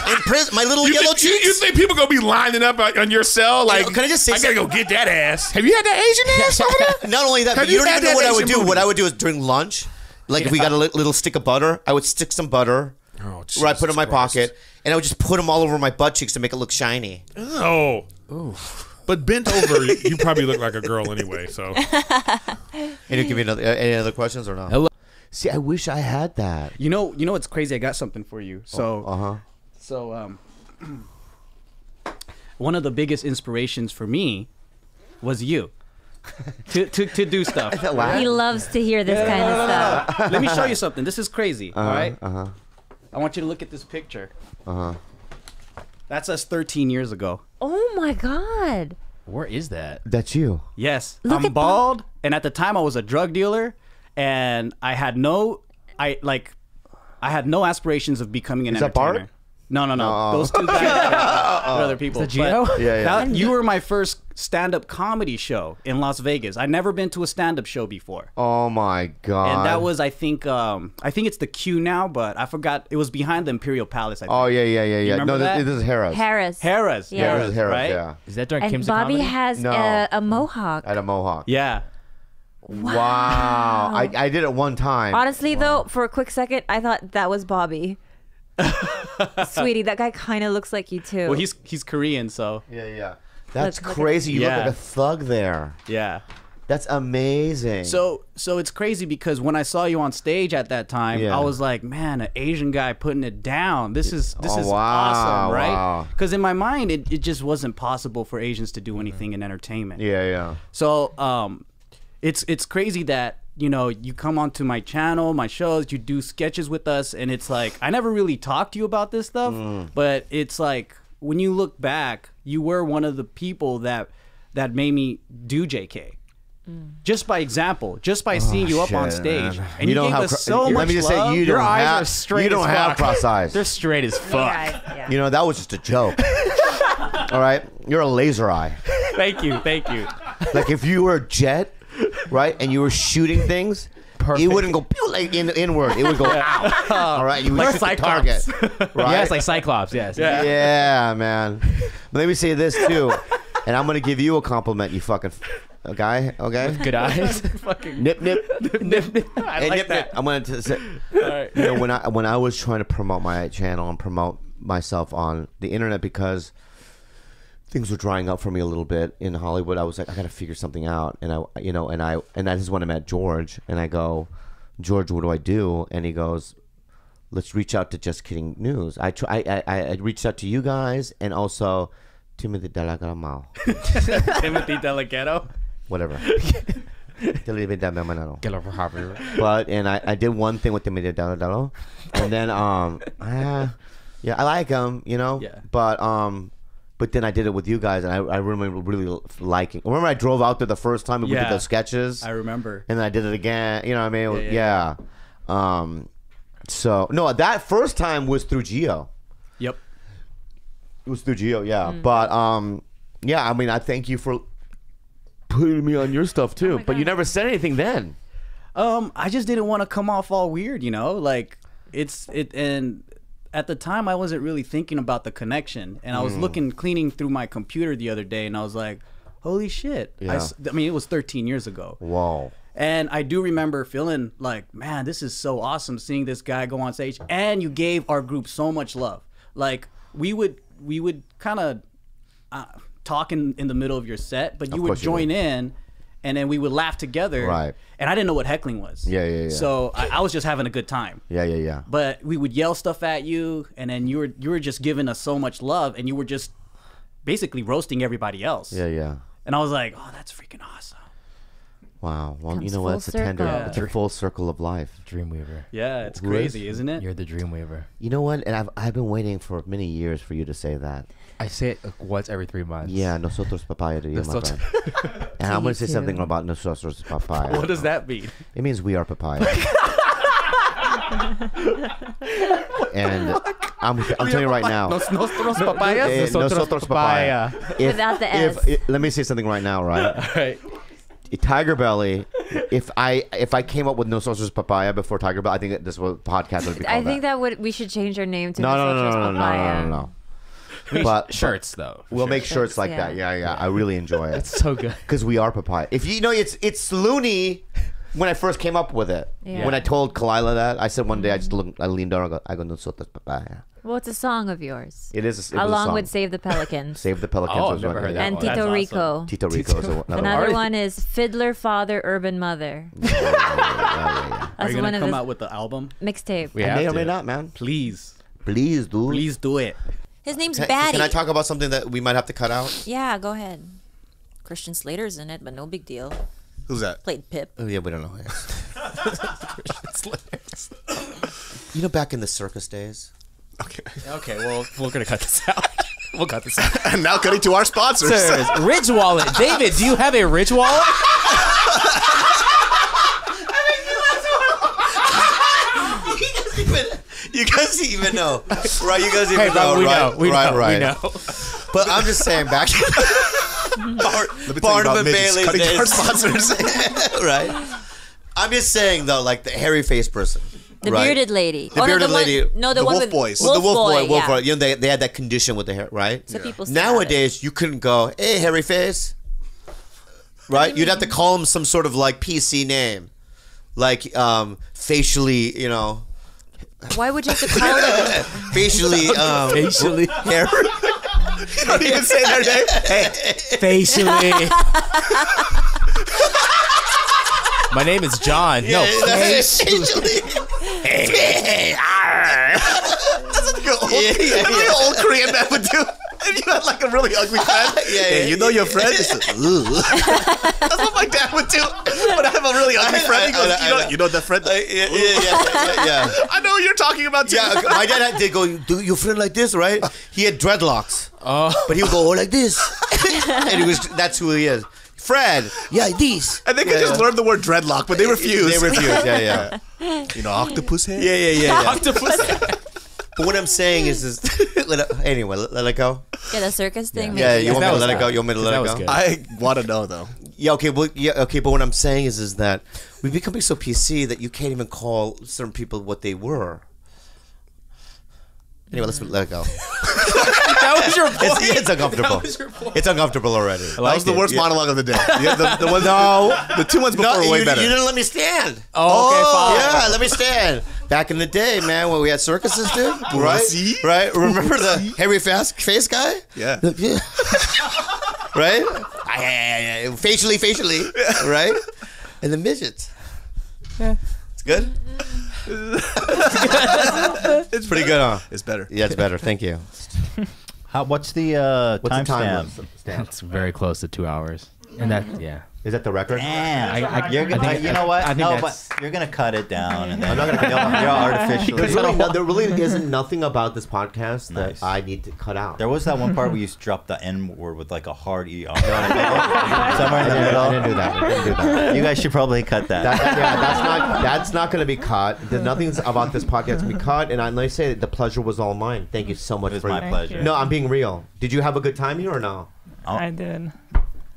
In prison, my little yellow cheeks. You think people gonna be lining up on your cell? Like, can I just say I gotta go get that ass. Have you had that Asian ass over there? Not only that, Have but you don't had even know that what I would Asian do. booty? What I would do is during lunch, like if we got a little stick of butter, I would stick some butter. Where I put it in my pocket, and I would just put them all over my butt cheeks to make it look shiny. Oh. But bent over, you probably look like a girl anyway. So. And you give me any other questions or not? Hello. See, I wish I had that. You know what's crazy? I got something for you. So, one of the biggest inspirations for me was you. to do stuff. He loves to hear this kind of stuff. Let me show you something. This is crazy. All right. I want you to look at this picture. That's us 13 years ago. Oh my God. Where is that? That's you. Yes. Look I'm at bald, and at the time I was a drug dealer, and I had no aspirations of becoming an Is that entertainer. Bart? No. Those two guys are other people. Is that Gio? But Yeah. you were my first stand-up comedy show in Las Vegas. I'd never been to a stand-up show before. Oh my God. And that was, I think it's the Q now, but I forgot. It was behind the Imperial Palace, I think. Oh yeah. remember No, that? this is Harris. Harris. Yeah. This is Harris. Right? Yeah. Is that during And Kim's Bobby comedy? has No. a mohawk. I had a mohawk. Yeah. Wow. I did it one time. Honestly, though, for a quick second, I thought that was Bobby. Sweetie, that guy kind of looks like you too. Well, he's Korean, so. Yeah. That's Look at crazy. You look Yeah. like a thug there. Yeah. That's amazing. So it's crazy because when I saw you on stage at that time, Yeah. I was like, man, an Asian guy putting it down. This is wow, awesome, right? wow. Because in my mind, it just wasn't possible for Asians to do anything in entertainment. Yeah. So it's crazy that you come onto my channel, my shows, you do sketches with us, and it's like I never really talked to you about this stuff, but it's like when you look back, you were one of the people that made me do JK. Just by example, just by seeing you up on shit, stage, man. and you gave us so much Let me just love. say, you Your don't eyes have, are straight. You don't as have fuck. cross eyes. They're straight as fuck. Yeah. You know, that was just a joke. All right, you're a laser eye. Thank you. Like if you were a jet, right, and you were shooting things, it wouldn't go pew, like inward. It would go out. All right, you would hit the target. Right? Yes, like Cyclops. Yes. Yeah, man. But let me say this too, and I'm gonna give you a compliment, you fucking guy. Okay. Good eyes. Nip. I Hey, like nip. that. I'm gonna say, All right. you know, when I was trying to promote my channel and promote myself on the internet because things were drying up for me a little bit in Hollywood, I was like, I gotta figure something out, and that is when I met George, and I go, George, what do I do? And he goes, let's reach out to Just Kidding News. I reached out to you guys and also Timothy Delagamo. Timothy Delaghetto. Whatever. But and I did one thing with Timothy Delaghetto, and then yeah, I like him, Yeah. But then I did it with you guys, and I remember really liking. Remember, I drove out there the first time and we did those sketches. I remember. And then I did it again. You know what I mean? Yeah. So no, that first time was through Gio. Yep. It was through Gio, yeah. But yeah, I mean, I thank you for putting me on your stuff too. But you never said anything then. I just didn't want to come off all weird, like and at the time I wasn't really thinking about the connection, and I was cleaning through my computer the other day, and I was like, holy shit. Yeah. I mean, it was 13 years ago. Whoa. And I do remember feeling like, man, this is so awesome seeing this guy go on stage, and you gave our group so much love. Like we would kind of talk in the middle of your set, but you would join in, and then we would laugh together. Right. And I didn't know what heckling was. Yeah. So I was just having a good time. Yeah. But we would yell stuff at you, and then you were just giving us so much love, and you were just basically roasting everybody else. Yeah. And I was like, oh, that's freaking awesome. Wow. Well, Comes you know what? It's a full tender. circle. It's a full circle of life. Dreamweaver. Yeah, it's Who crazy, is? isn't it? You're the Dreamweaver. You know what? And I've been waiting for many years for you to say that. I say it once every 3 months. Yeah, nosotros papaya to you, my friend. And I'm going to say something about nosotros papaya. What does that mean? It means we are papaya. And I'm telling you right now. Nosotros papayas? Nosotros papaya. Without the S. Let me say something right now, right? All right. TigerBelly, if I came up with nosotros papaya before TigerBelly, I think this podcast would be called I think that we should change our name to No. Papaya. But shirts though. We'll make shirts like that. Yeah. I really enjoy it. It's so good. Because we are papaya. If you know, it's loony. When I first came up with it, Yeah. when I told Khalyla that, I said one day I leaned down. I go nosotros papaya. Well, it's a song of yours. It is. Along with Save the Pelicans. Save the Pelicans. Oh, I've never heard that And one. Tito That's Rico. awesome. Tito Rico is Another one is Fiddler Father, Urban Mother. Are That's you one gonna of come his out with the album? mixtape. We I have may or to. may not, man. Please. Please, dude. Please do it. His name's Can Batty. I talk about something that we might have to cut out? Yeah, go ahead. Christian Slater's in it, but no big deal. Who's that? Played Pip. Oh, yeah, we don't know who he is. You know, back in the circus days. Okay, well, we're going to cut this out. We'll cut this out. And now cutting to our sponsors. Ridge Wallet. David, do you have a Ridge Wallet? You guys even know, right? You guys even Hey, know, we right? know. We right, know. right. We know. But I'm just saying, back Barnum and Bailey's cutting to our days, sponsors. right? I'm just saying though, like the hairy face person, The right? bearded lady. The bearded lady. No, the one Wolf with Boys. Wolf the Wolf Boy. Wolf Yeah. Boy. You know, they had that condition with the hair, right? So people still have Nowadays, you couldn't go, "Hey, hairy face," right? You'd have to call him some sort of like PC name, like facially, you know. Why would you have to call them? Facially, Facially. hair. You don't even say their name. Hey, facially. My name is John. No, facially. Hey, That's what the old Korean man would do. And you had like a really ugly friend. Yeah, you know your friend? It's like, that's what my dad would do. When I have a really ugly friend, he goes, you know that friend? yeah. I know who you're talking about too. Yeah, my dad did go, do your friend like this, right? He had dreadlocks. But he would go, like this. And that's who he is. Fred, yeah, these. And they could just learn the word dreadlock, but they refuse. They refuse, yeah. You know, octopus head? Yeah. octopus. But what I'm saying is anyway, let it go. Yeah, the circus thing. Yeah, maybe. you want me to let it go? good. You want me to let That it was go? good. I want to know though. Yeah, okay, but what I'm saying is that we're becoming so PC that you can't even call certain people what they were. Anyway, let's let it go. That was your point. It's uncomfortable. It's uncomfortable already. That was the worst monologue of the day. Yeah, the one, No. the 2 months before were way better. You didn't let me stand. Oh, okay, fine. Yeah, let me stand. Back in the day, man, when we had circuses, dude. Right? See? Right? Remember the hairy face guy? Yeah. Right? Facially. Right? And the midgets. Yeah. It's good? It's pretty good, huh? It's better. Yeah, it's better. Thank you. What's the timestamp? It's very close to 2 hours. And that, yeah. Is that the record? Damn. you know what? I think No, that's- but you're gonna cut it down, and then I'm not gonna cut it down. you're artificially. There really isn't nothing about this podcast that I need to cut out. There was that one part where you dropped the N word with like a hard E on somewhere in the middle. I didn't do that. You guys should probably cut that. That's not going to be cut. There's nothing about this podcast to be cut. And let me say, the pleasure was all mine. Thank you so much. It was for my pleasure. No, I'm being real. Did you have a good time here or no? I did.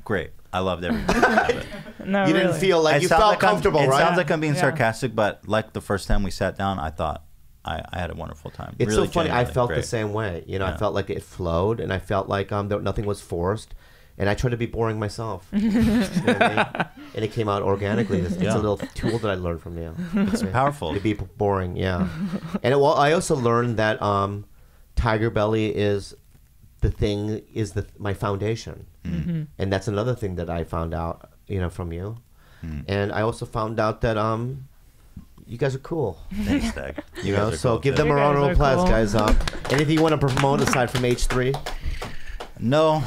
Great. I loved every minute of it. No, You didn't feel like you felt comfortable, It right? sounds like I'm being Yeah. sarcastic, but like the first time we sat down, I thought I had a wonderful time. It's Really so funny. I genuinely felt great. the same way. You know, I Yeah. felt like it flowed, and I felt like nothing was forced. And I tried to be boring myself. You know what I mean? And it came out organically. It's a little tool that I learned from you. It's powerful. To be boring, yeah. And I also learned that TigerBelly is my foundation. Mm-hmm. And that's another thing that I found out, from you. And I also found out that you guys are cool. Thanks, Doug. You know, guys are so cool, give too. them a round of You guys are applause, cool. guys. Anything you want to promote aside from H3? No.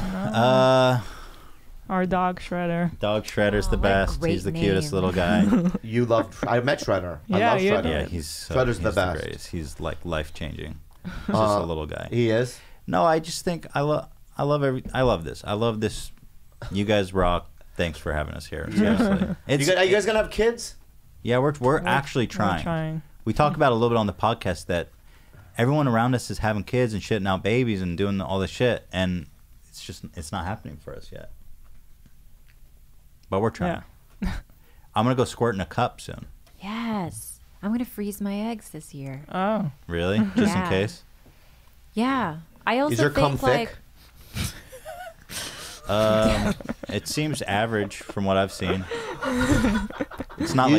Our dog Shredder. Dog Shredder's the best. He's the cutest little guy. You love. I met Shredder. I Yeah, love you Shredder. did. Yeah, he's Shredder's the best. greatest. He's like life changing. He's just a little guy. He is. No, I just think I love this. I love this. You guys rock. Thanks for having us here. Seriously. Are you guys gonna have kids? Yeah, we're actually trying. We talk about it a little bit on the podcast that everyone around us is having kids and shitting out babies and doing all this shit, and it's not happening for us yet. But we're trying. Yeah. I'm gonna go squirt in a cup soon. Yes. I'm going to freeze my eggs this year. Oh. Really? Just in case? Yeah. I also Is your cum think thick? It seems average from what I've seen. It's not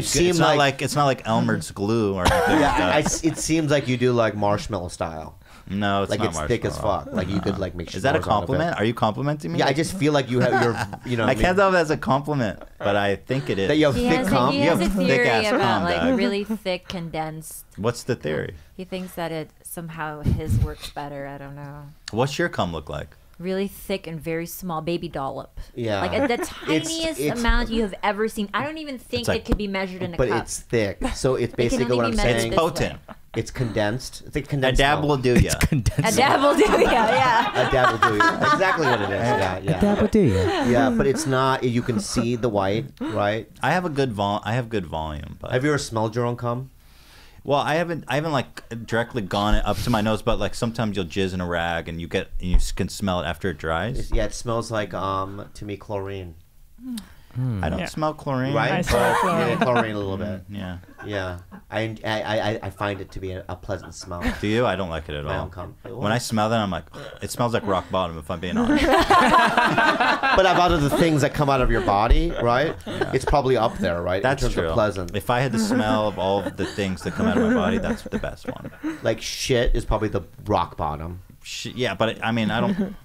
like Elmer's glue or anything. Yeah, it seems like you do like marshmallow style. No, it's like not it's thick as marshmallow. fuck. Like you could like make. Is that a compliment? Are you complimenting me? Yeah, I just feel like you have your. You know, I can't tell if that's a compliment, but I think it is. That you have thick cum. He has a theory about cum, like Doug. really thick condensed. What's the theory? He thinks that it somehow his works better. I don't know. What's your cum look like? Really thick and very small baby dollop. Yeah. Like the tiniest amount you have ever seen. I don't even think it could be measured in a cup. But it's thick. So it's basically what I'm saying. It's potent. It's condensed. It's like condensed. A dab will do ya. A dab will do ya, yeah. A dab will do ya. Exactly what it is. Yeah, yeah. A dab will do ya. Yeah, but it's not. You can see the white, right? I have a good volume. But have you ever smelled your own cum? Well, I haven't like directly gone up to my nose, but like sometimes you'll jizz in a rag and you can smell it after it dries. Yeah, it smells like to me chlorine. I don't smell chlorine. Right? I smell chlorine. Yeah, chlorine a little bit. Yeah. Yeah. I find it to be a pleasant smell. Do you? I don't like it at My all. own cum. When I smell that, I'm like, it smells like rock bottom. If I'm being honest. But out of the things that come out of your body, right? Yeah. It's probably up there, right? That's in terms true. Of pleasant. If I had the smell of all of the things that come out of my body, that's the best one. Like shit is probably the rock bottom. Yeah, but I mean, I don't.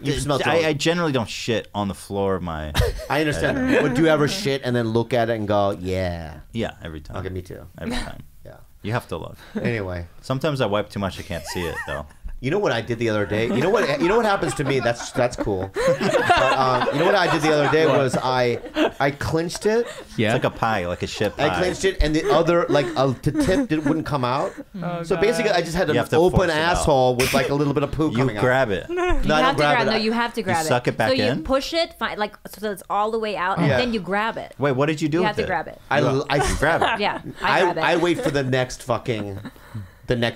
You smell. I generally don't shit on the floor of my. I understand. Would you ever shit and then look at it and go, yeah? Yeah, every time. Okay, me too. Every time. Yeah. You have to look. Anyway. Sometimes I wipe too much. I can't see it though. You know what I did the other day? You know what happens to me? That's cool. But, you know what I did the other day was I clinched it. Yeah. It's like a pie, like a shit pie. I clinched it, and the other the tip wouldn't come out. Oh, so God. basically, I just had an open asshole with like a little bit of poo coming out. You grab it. You have to grab it. No, you have to grab it. Suck it back in. So you in? push it, so it's all the way out, and then you grab it. Wait, what did you do You with have to it? grab it. I grab it. Yeah, I grab it. I wait for the next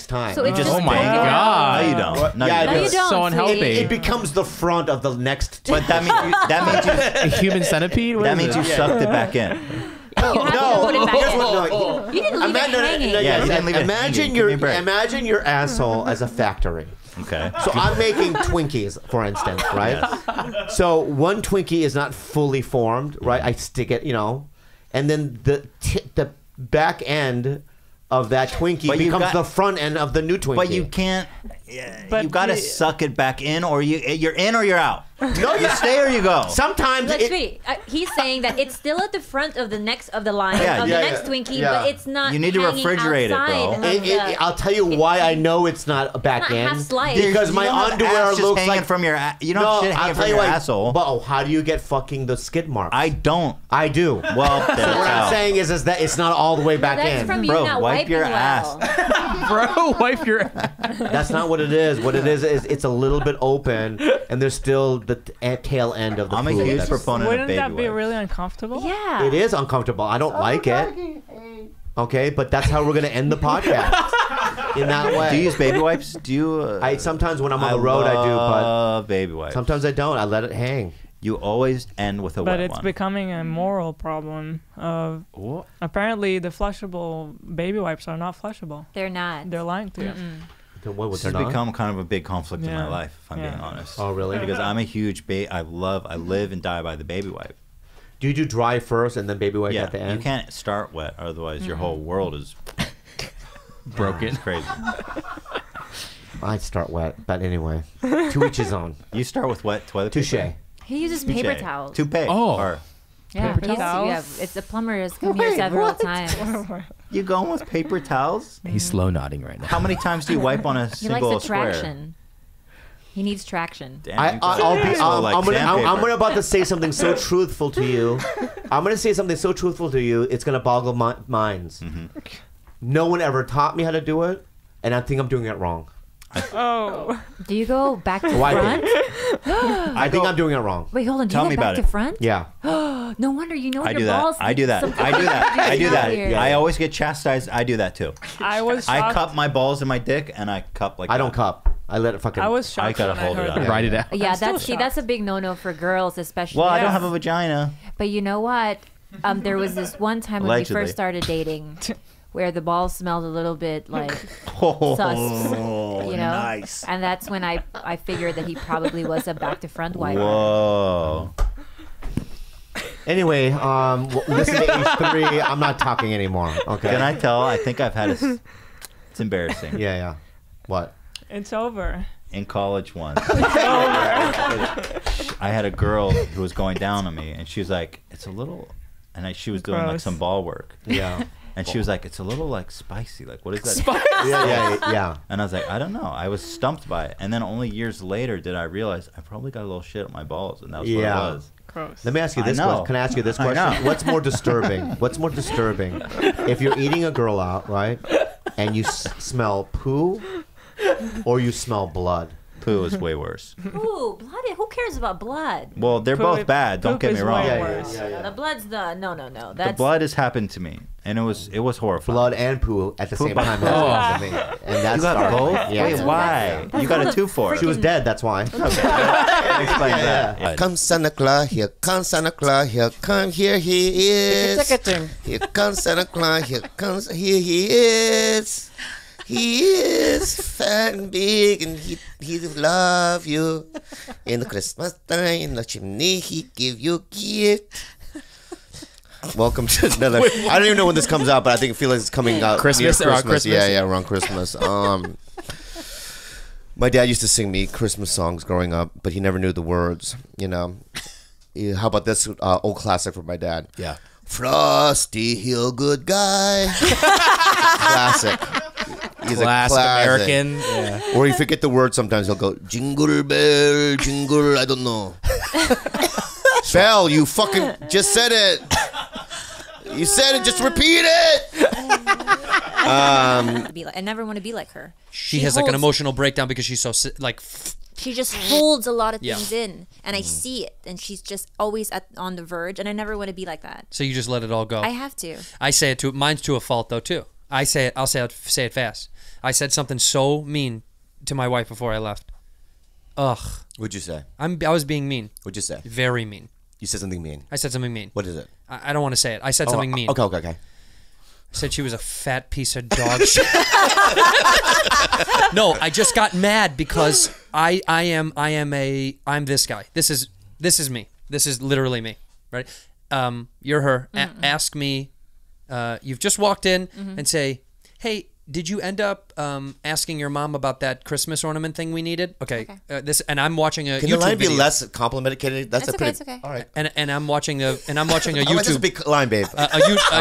time. So it's just oh my God! No, you don't. No, yeah, you don't. So unhealthy. It becomes the front of the next. But that means a human centipede. That means you sucked it back in. You have to put it back in. You didn't leave it hanging. Yeah, you didn't leave it hanging. Imagine your asshole as a factory. Okay. So I'm making Twinkies, for instance, right? Yes. So one Twinkie is not fully formed, right? I stick it, and then the back end of that Twinkie becomes the front end of the new Twinkie. But you can't. You gotta suck it back in, or you're in or you're out. No, you stay or you go. Sometimes Look, sweetie, he's saying that it's still at the front of the next line of the next Twinkie, but it's not. You need to refrigerate it, bro. I'll tell you why I know it's not back in. Half sliced. Because my underwear looks like from your. You don't shit hanging from your asshole. But how do you get fucking the skid marks? I don't. I do. Well, so what I'm saying is that it's not all the way back in. From you not wipe your well. ass. Bro, wipe your ass. That's not what it is. What it is it's a little bit open, and there's still the tail end of the I'm poo. a huge proponent Wouldn't of baby that be wipes. really uncomfortable? Yeah. It is uncomfortable. I don't like it. Okay, but that's how we're going to end the podcast. In that way. Do you use baby wipes? Do you? I sometimes when I'm on the road I do, but baby wipes. Sometimes I don't. I let it hang. You always end with a wet one. But it's becoming a moral problem of apparently the flushable baby wipes are not flushable. They're not. They're lying to you. This has become kind of a big conflict in my life, if I'm being honest. Oh, really? Because I'm a huge I live and die by the baby wipe. Do you do dry first and then baby wipe at the end? You can't start wet, otherwise your whole world is broken. It's crazy. I'd start wet, but anyway, to each his own. You start with wet toilet paper. Touche. He uses paper towels. Toupee. Oh. Yeah, it's the plumber has come here several times. You going with paper towels? He's slow nodding right now. How many times do you wipe on a He single likes square? attraction. He needs traction. I'm about to say something so truthful to you. I'm gonna say something so truthful to you. It's gonna boggle minds. No one ever taught me how to do it, and I think I'm doing it wrong. Oh. Do you go back to Why front? I think I'm doing it wrong. Wait, hold on. Do Tell you me go back about to it. front? Yeah. No wonder you know I your do that. balls. I do that. something- I do that. I do that. Weird. I always get chastised. I do that too. I was I shocked. cup my balls in my dick and I cup like I don't cup. I let it fucking. I was shocked I gotta when I hold it heard out. that. Write it out. Yeah, I'm still that's shocked. a big no-no for girls, especially. Well, I don't have a vagina. But you know what? There was this one time when we Allegedly. first started dating, where the balls smelled a little bit like Oh, sus, you know. nice. And that's when I figured that he probably was a back to front wiper. Whoa. Anyway, listen to H3. I'm not talking anymore. Okay. Can I tell? I think I've had a. It's embarrassing. Yeah. What? It's over. In college once, It's over. I had a girl who was going down on me, and she was like, "It's a little," and she was doing like Gross. some ball work. Yeah. And she was like, "It's a little like spicy. Like, what is that?" Spicy? Yeah. And I was like, "I don't know." I was stumped by it, and then only years later did I realize I probably got a little shit on my balls, and that was what it was. Gross. Let me ask you this I know. question. Can I ask you this I question? know. What's more disturbing? What's more disturbing? If you're eating a girl out, right, and you smell poo, or you smell blood? Poo is way worse. Ooh, blood. Who cares about blood? Well, they're both bad. Don't get me wrong. The blood's the no. The That's blood has happened to me, and it was horrifying. Blood and poo at the same time. Oh. And that's You got both? Yeah. Wait, why? You got a 2 for it. She was dead. That's why. Explain that. Yeah. Come Santa Claus, here comes Santa Claus, here he is. Here comes Santa Claus, here he is. He is fat and big, and he love you. In the Christmas time, in the chimney, he give you gift. Welcome to another. I don't even know when this comes out, but I feel like it's coming out Christmas, near around Christmas. Yeah, around Christmas. My dad used to sing me Christmas songs growing up, but he never knew the words. You know. How about this old classic for my dad? Yeah. Frosty Hill, good guy. Classic. He's Classic a classic American. Yeah. Or you forget the word sometimes. He'll go, jingle bell, jingle, I don't know. Bell, you fucking just said it. You said it, just repeat it. I never want to be like her. She has like an emotional breakdown because she's so like. She just holds a lot of Yeah. things in, and I see it, and she's just always on the verge, and I never want to be like that. So you just let it all go. I have to. I say it mine's to a fault though too. I say it. I'll say it fast. I said something so mean to my wife before I left. Ugh. What'd you say? I was being mean. What'd you say? Very mean. You said something mean. I said something mean. What is it? I don't want to say it. I said something mean. Okay. I said she was a fat piece of dog shit. No, I just got mad because I'm this guy. This is me. This is literally me. Right? You're her. Ask me. You've just walked in and say, "Hey, did you end up asking your mom about that Christmas ornament thing we needed?" Okay. And I'm watching a Can YouTube the line video. be less complimented? That's It's a pretty. okay, it's okay. All right. And I'm watching a YouTube. Let's just be line, babe. A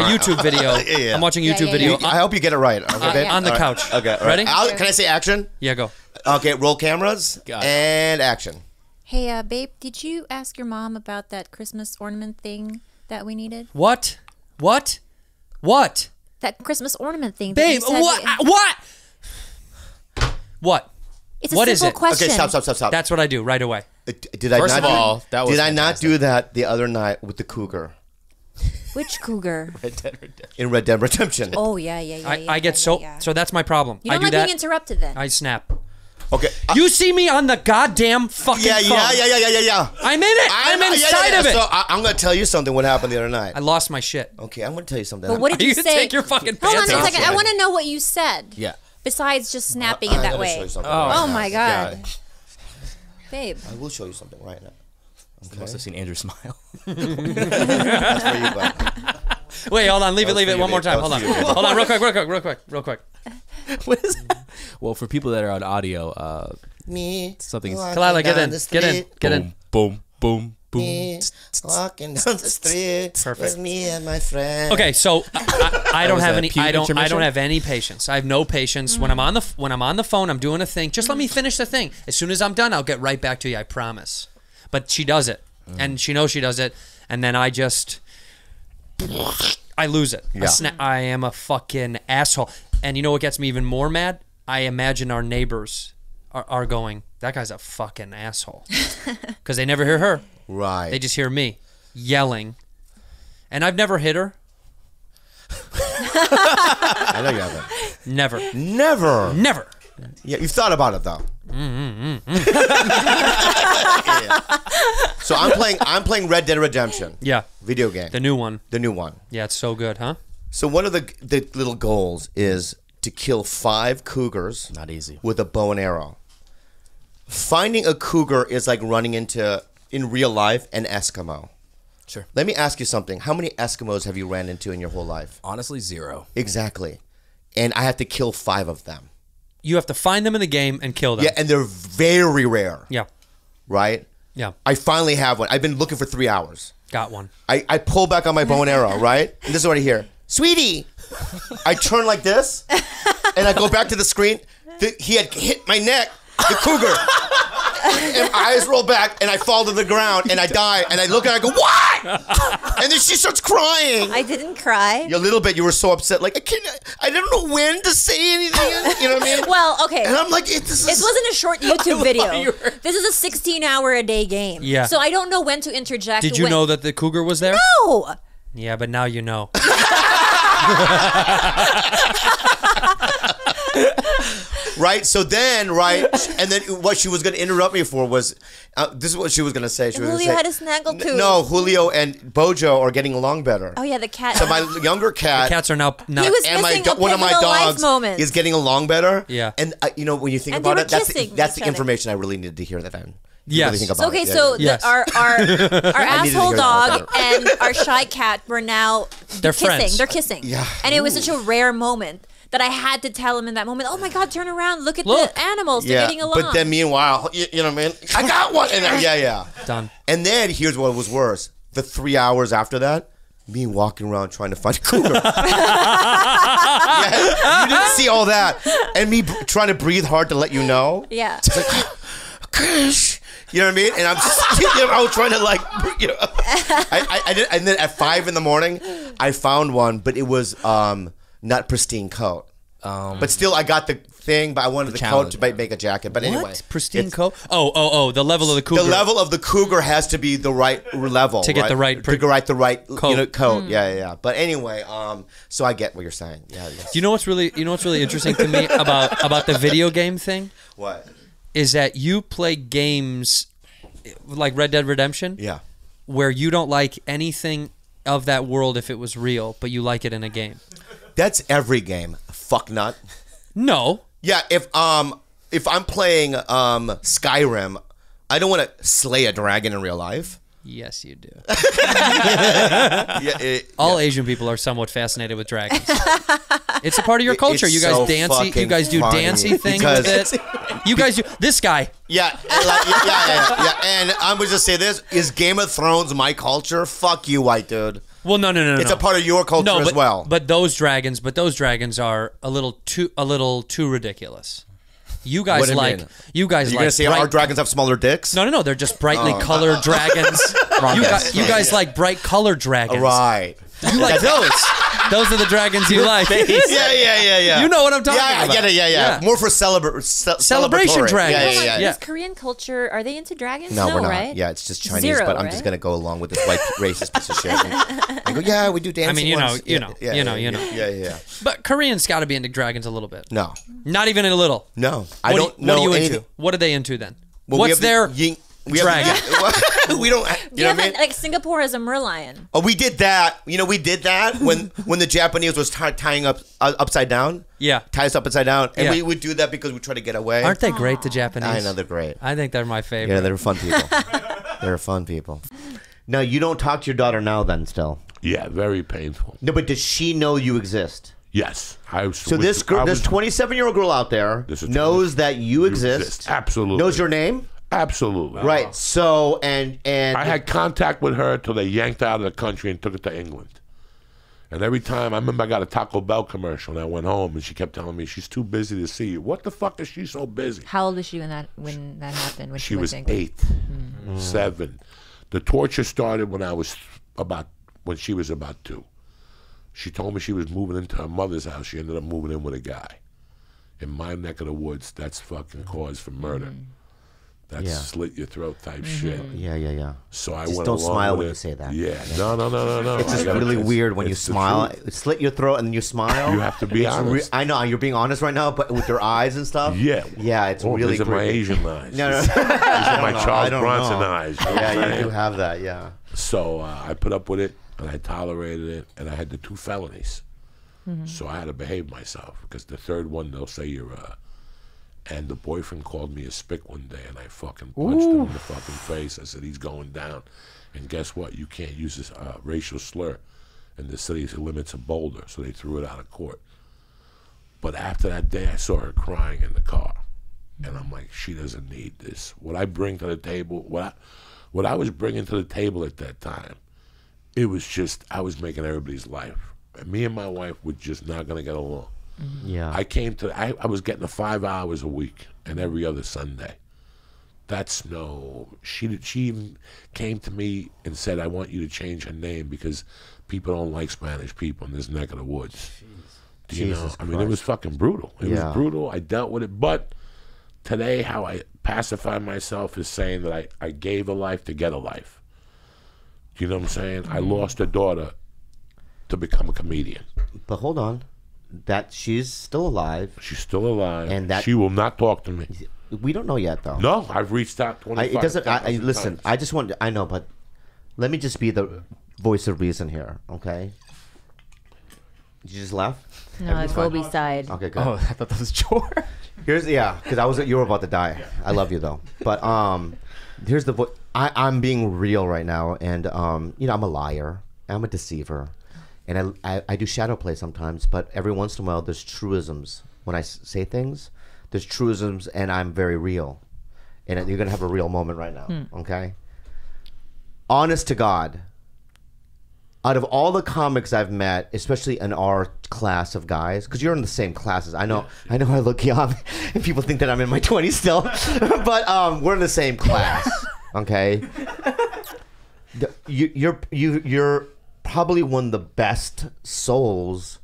YouTube video. Yeah. I'm watching a YouTube video. I hope you get it right. Okay, babe? On the All right. couch. Okay. all right. Ready? Can I say action? Yeah, go. Okay. Roll cameras and action. Hey, babe, did you ask your mom about that Christmas ornament thing that we needed? What? That Christmas ornament thing. Babe, that you said What? It's a What is simple it? question. Okay, stop. That's what I do right away. Did I First not of all, that was Did I not fantastic. do that the other night with the cougar Which cougar? in Red Dead Redemption? Oh, yeah. I get so that's my problem. You I don't do like that. being interrupted then. I snap. Okay. You see me on the goddamn fucking phone. Yeah. I'm in it. I'm inside of it. So I'm gonna tell you something. What happened the other night? I lost my shit. Okay, I'm gonna tell you something. But what did Are you you say? gonna take your fucking Hold pants on a off? second. I want to know what you said. Yeah. Besides just snapping I'm it that gonna show way. you something Oh, right now. my God. Yeah. Babe. I will show you something right now. Okay. Must have seen Andrew smile. That's for you, bud. Wait, hold on. Leave That was it for you, one more babe. time. That Hold was on. for you, babe. Hold on. Real quick. What is that? Well, for people that are on audio, Me. something is. Khalyla, get in. Get in. Boom, boom, me walking down the street with me and my friend. Okay, so I don't have any. I don't have any patience. I have no patience when I'm on the phone. I'm doing a thing. Just let me finish the thing. As soon as I'm done, I'll get right back to you. I promise. But she does it, and she knows she does it, and then I lose it. Yeah. I am a fucking asshole. And you know what gets me even more mad? I imagine our neighbors are going, that guy's a fucking asshole. Because they never hear her. Right. They just hear me yelling. And I've never hit her. I know you haven't. Never. Never. Never. Yeah, you've thought about it though. Yeah. So I'm playing Red Dead Redemption. Yeah. Video game. The new one. The new one. Yeah, it's so good, huh? So one of the little goals is to kill 5 cougars. Not easy. With a bow and arrow. Finding a cougar is like running into, in real life, an Eskimo. Sure. Let me ask you something. How many Eskimos have you ran into in your whole life? Honestly, 0. Exactly. And I have to kill 5 of them. You have to find them in the game and kill them. Yeah, and they're very rare. Yeah. Right? Yeah. I finally have one. I've been looking for 3 hours. Got one. I pull back on my bow and arrow, right? And this is what I hear. Sweetie! I turn like this, and I go back to the screen. He had hit my neck, the cougar. And my eyes roll back, and I fall to the ground, and I die. And I look at her, I go, what? And then she starts crying. I didn't cry. A little bit. You were so upset. Like, I don't know when to say anything. You know what I mean? Well, okay. And I'm like, this wasn't a short YouTube video. This is a 16-hour-a-day game. Yeah. So I don't know when to interject. Did you know that the cougar was there? No. Yeah, but now you know. Right, so then, and then what she was going to interrupt me for was, this is what she was going to say. She was Julio had a snaggle too. No, Julio and Bojo are getting along better. Oh yeah, the cat. So my younger cat. The cats are now. He was and missing one of my dogs moment. is getting along better. Yeah. And you know, when you think And about they it, were that's kissing the each information I really needed to hear. That I Yes. really think about. Okay, it. so Yeah. our asshole dog and our shy cat were now They're kissing. friends. They're kissing. Yeah. And it was such a rare moment that I had to tell him in that moment, oh my God, turn around. Look at the animals. They're getting along. But then meanwhile, you know what I mean? I got one. And yeah. Done. And then here's what was worse. The 3 hours after that, me walking around trying to find a cougar. Yeah, you didn't see all that. And me trying to breathe hard to let you know. Yeah. It's like, gosh. You know what I mean? And I'm just, I was trying to like, you know. I did, and then at 5 a.m, I found one, but it was not pristine coat. But still, I got the thing, but I wanted the coat to make a jacket. But anyway, pristine coat? Oh, the level of the cougar. The level of the cougar has to be the right level to get the right coat. coat. You know, coat. Yeah. But anyway, so I get what you're saying. Yeah. Do you know what's really interesting to me about the video game thing? What? Is that you play games like Red Dead Redemption? Yeah. Where you don't like anything of that world if it was real, but you like it in a game. That's every game. Fuck nut. No. Yeah, if I'm playing Skyrim, I don't want to slay a dragon in real life. Yes, you do. All Asian people are somewhat fascinated with dragons. It's a part of your culture. You guys dance. You guys do dancey things with it. You guys do. This guy. Yeah. And I'm gonna just say this: is Game of Thrones my culture? Fuck you, white dude. Well, no. It's a part of your culture as well. But those dragons are a little too ridiculous. You guys like. You're gonna say our dragons have smaller dicks? No. They're just brightly colored dragons. You guys like bright colored dragons, right? You like those? Those are the dragons you like. Yeah. You know what I'm talking about. I get it. Yeah. More for celebration celebratory. dragons. Yeah. Is Korean culture, are they into dragons? No, we're not. Right? Yeah, it's just Chinese. 0, but I'm just gonna go along with this white racist piece of shit. I go, yeah, we do dancing. I mean, you know. Yeah. But Koreans got to be into dragons a little bit. No, not even a little. No, I don't know. What are you anything. into? What are they into then? Well, what's their dragon? We don't. Do you have like Singapore has a merlion? Oh, we did that. You know, we did that when the Japanese was tying up upside down. Yeah, tie us up upside down, and we would do that because we try to get away. Aren't they great, the Japanese? I know they're great. I think they're my favorite. Yeah, they're fun people. They're fun people. Now, you don't talk to your daughter now, then? Still? Yeah, very painful. No, but does she know you exist? Yes. So this 27-year-old girl out there knows that you exist. Absolutely. Knows your name? Absolutely. Right. So and I had contact with her till they yanked her out of the country and took her to England. And every time, I remember I got a Taco Bell commercial and I went home and she kept telling me she's too busy to see you. What the fuck is she so busy? How old was she when that happened? When She went was to England? 8, 7. The torture started when she was about 2. She told me she was moving into her mother's house. She ended up moving in with a guy. In my neck of the woods, that's fucking cause for murder. That's slit your throat type shit. Yeah. So I Just went don't along smile with when it. you say that. Yeah. No. It's just really weird when you smile. Slit your throat and then you smile. You have to be honest. I know you're being honest right now, but with your eyes and stuff. Yeah. Yeah, it's really these are my creepy. Asian eyes. No. These are my Charles Bronson know. eyes. Yeah, you do have that, yeah. So I put up with it, and I tolerated it, and I had the 2 felonies. So I had to behave myself, because the third one, they'll say you're and the boyfriend called me a spick one day, and I fucking punched him in the fucking face. I said, he's going down. And guess what? You can't use this racial slur in the city limits of Boulder, so they threw it out of court. But after that day, I saw her crying in the car. And I'm like, she doesn't need this. What I bring to the table, what I was bringing to the table at that time, it was just, I was making everybody's life. And me and my wife were just not going to get along. Yeah. I was getting 5 hours a week and every other Sunday. She even came to me and said, I want you to change her name because people don't like Spanish people in this neck of the woods. Do you know? I mean, it was fucking brutal. It was brutal. I dealt with it. But today, how I pacify myself is saying that I gave a life to get a life. Do you know what I'm saying? I lost a daughter to become a comedian. But hold on. That she's still alive. She's still alive. And that she will not talk to me. We don't know yet, though. No, I've reached out 25 It doesn't. Listen, times. I just want. I know, but let me just be the voice of reason here, okay? You just left? No, it's Weebee's side. Okay, good. Oh, I thought that was George. Because you were about to die. I love you though, but here's the voice. I'm being real right now, and I'm a liar. I'm a deceiver. And I do shadow play sometimes, but every once in a while there's truisms. When I say things, there's truisms, and I'm very real. And you're going to have a real moment right now, okay? Honest to God, out of all the comics I've met, especially in our class of guys, because you're in the same classes. I know I look young, and people think that I'm in my 20s still, but we're in the same class, okay? You're probably one of the best souls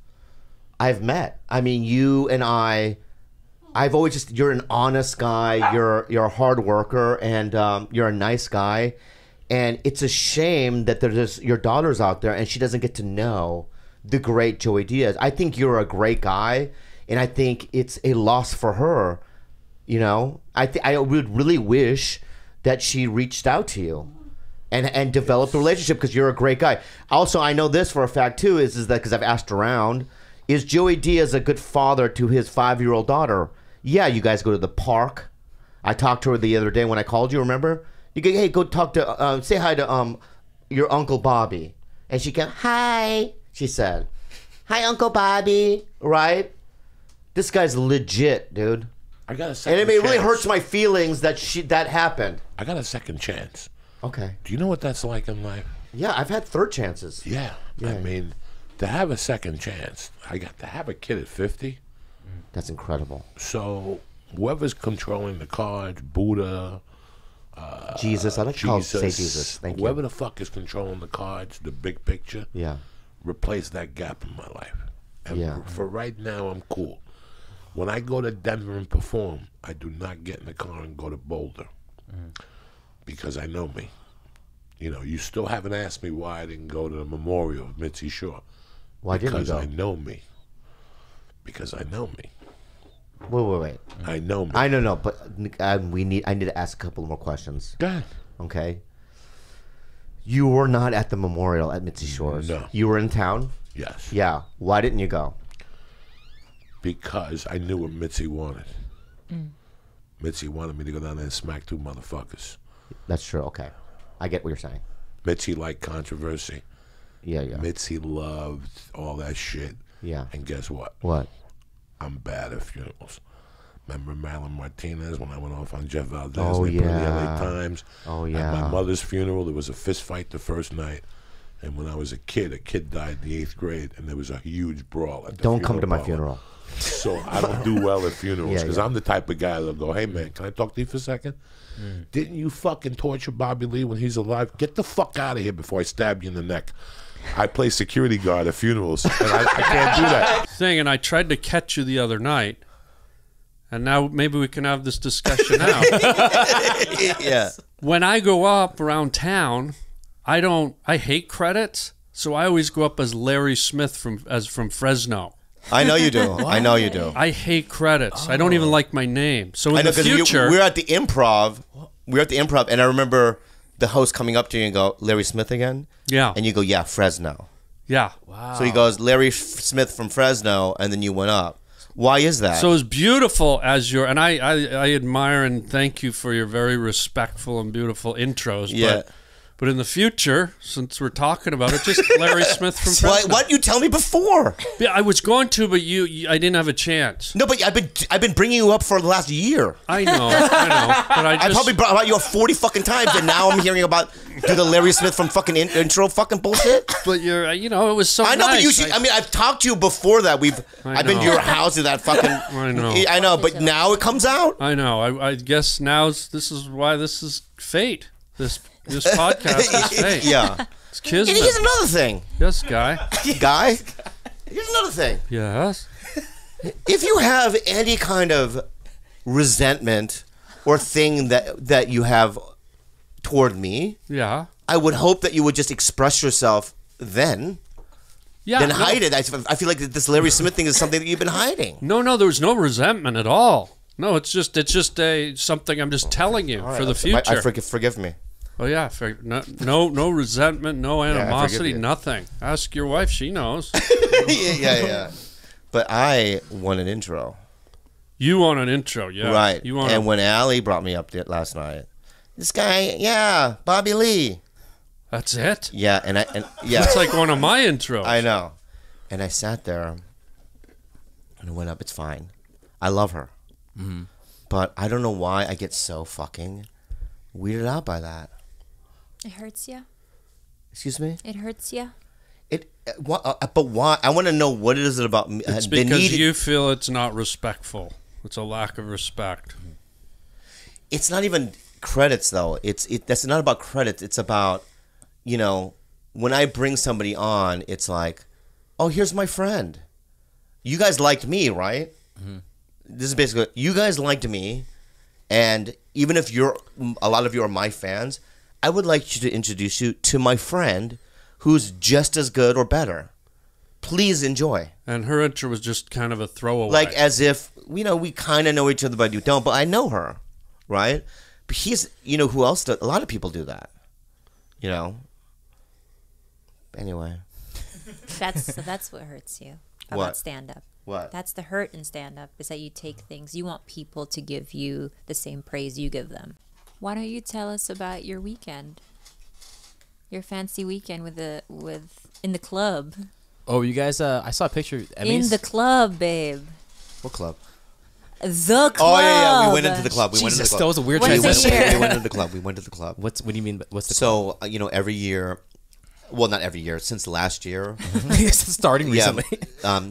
I've met. I mean, you and I've always you're an honest guy, you're a hard worker, and you're a nice guy. And it's a shame that there's your daughter's out there and she doesn't get to know the great Joey Diaz. I think you're a great guy, and I think it's a loss for her. You know, I would really wish that she reached out to you and developed a relationship, because you're a great guy. Also, I know this for a fact too, is that because I've asked around, is Joey Diaz a good father to his 5-year-old daughter? Yeah, you guys go to the park. I talked to her the other day when I called you, remember? You go, hey, go talk to, say hi to your Uncle Bobby. And she came, hi, she said. Hi, Uncle Bobby, right? This guy's legit, dude. I got a second chance. And it really chance. hurts my feelings that that happened. I got a second chance. Okay. Do you know what that's like in life? Yeah, I've had third chances. Yeah. I mean, to have a second chance, I got to have a kid at 50. That's incredible. So whoever's controlling the cards, Buddha, Jesus, I like to say Jesus. Thank you. Whoever the fuck is controlling the cards, the big picture, replace that gap in my life. And for right now, I'm cool. When I go to Denver and perform, I do not get in the car and go to Boulder. Because I know me. You know, you still haven't asked me why I didn't go to the memorial of Mitzi Shore. Why didn't you go? Because I know me. Because I know me. Wait. I know me. I know, but I need to ask a couple more questions. Go ahead. Okay. You were not at the memorial at Mitzi Shores. No. You were in town? Yes. Yeah. Why didn't you go? Because I knew what Mitzi wanted. Mitzi wanted me to go down there and smack 2 motherfuckers. That's true. Okay. I get what you're saying. Mitzi liked controversy. Yeah. Mitzi loved all that shit. Yeah. And guess what? What? I'm bad at funerals. Remember Marilyn Martinez when I went off on Jeff Valdez? Oh, They put it in the yeah. LA Times. Oh, At yeah. my mother's funeral, there was a fist fight the first night. And when I was a kid died in the 8th grade, and there was a huge brawl at the Don't come to my parlor. funeral. So I don't do well at funerals Yeah, because yeah. I'm the type of guy that'll go, hey, man, can I talk to you for a second? Didn't you fucking torture Bobby Lee when he's alive? Get the fuck out of here before I stab you in the neck. I play security guard at funerals, and I can't do that. Thing, and I tried to catch you the other night, and now maybe we can have this discussion now. Yeah. When I go up around town, I hate credits, so I always go up as Larry Smith from Fresno. I know you do. I know you do. I hate credits. I don't even like my name. So in the 'cause future, we were at the improv. We were at the improv, and I remember the host coming up to you and go, Larry Smith again? Yeah. And you go, yeah, Fresno. Yeah. Wow. So he goes, Larry Smith from Fresno, and then you went up. Why is that? So as beautiful as your, and I admire and thank you for your very respectful and beautiful intros. Yeah. But in the future, since we're talking about it, just Larry Smith from Fresno. Why didn't you tell me before? Yeah, I was going to, but I didn't have a chance. No, but I've been bringing you up for the last year. I know. But I probably brought you up 40 fucking times, and now I'm hearing about the Larry Smith from fucking intro fucking bullshit. But it was so. I know, nice. but you should. I mean, I've talked to you before that. I've been to your house to that fucking. I know. I know, but now it comes out. I know. I guess this is why this is fate. This podcast is fate. Yeah. It's kismet. And here's another thing. Yes, Guy. Guy, here's another thing. Yes. If you have any kind of resentment or thing that you have toward me, yeah, I would hope that you would just express yourself then. Yeah. Then hide it. I feel like this Larry Smith thing is something that you've been hiding. No, there was no resentment at all. No, it's just something I'm just telling you for the future. Forgive me. Oh yeah, no resentment, no animosity, you. nothing. Ask your wife; she knows. yeah. But I want an intro. You want an intro, yeah? Right. You want. And when Allie brought me up there last night, this guy, yeah, Bobby Lee. That's it. Yeah, and yeah, it's like one of my intros. I know. And I sat there, and I went up. It's fine. I love her, but I don't know why I get so fucking weirded out by that. It hurts you. Excuse me? It hurts you. But why? I want to know what it is about me. It's because you feel it's not respectful. It's a lack of respect. It's not even credits, though. That's not about credits. It's about, when I bring somebody on, it's like, oh, here's my friend. You guys liked me, right? Mm-hmm. This is basically, you guys liked me, and even if a lot of you are my fans, I would like you to introduce you to my friend who's just as good or better. Please enjoy. And her intro was just kind of a throwaway. Like as if, we kind of know each other, but you don't. But I know her, right? But who else does? A lot of people do that, Anyway. That's what hurts you about stand-up. What? That's the hurt in stand-up, is that you take things. You want people to give you the same praise you give them. Why don't you tell us about your weekend? Your fancy weekend in the club. Oh, you guys! I saw a picture. Emmys. In the club, babe. What club? The club. Oh yeah. We went into the club. Jesus, that was a weird transition. We went into the club. We went to the club. What do you mean? What's the club? So every year. Well, not every year. Since last year, starting recently.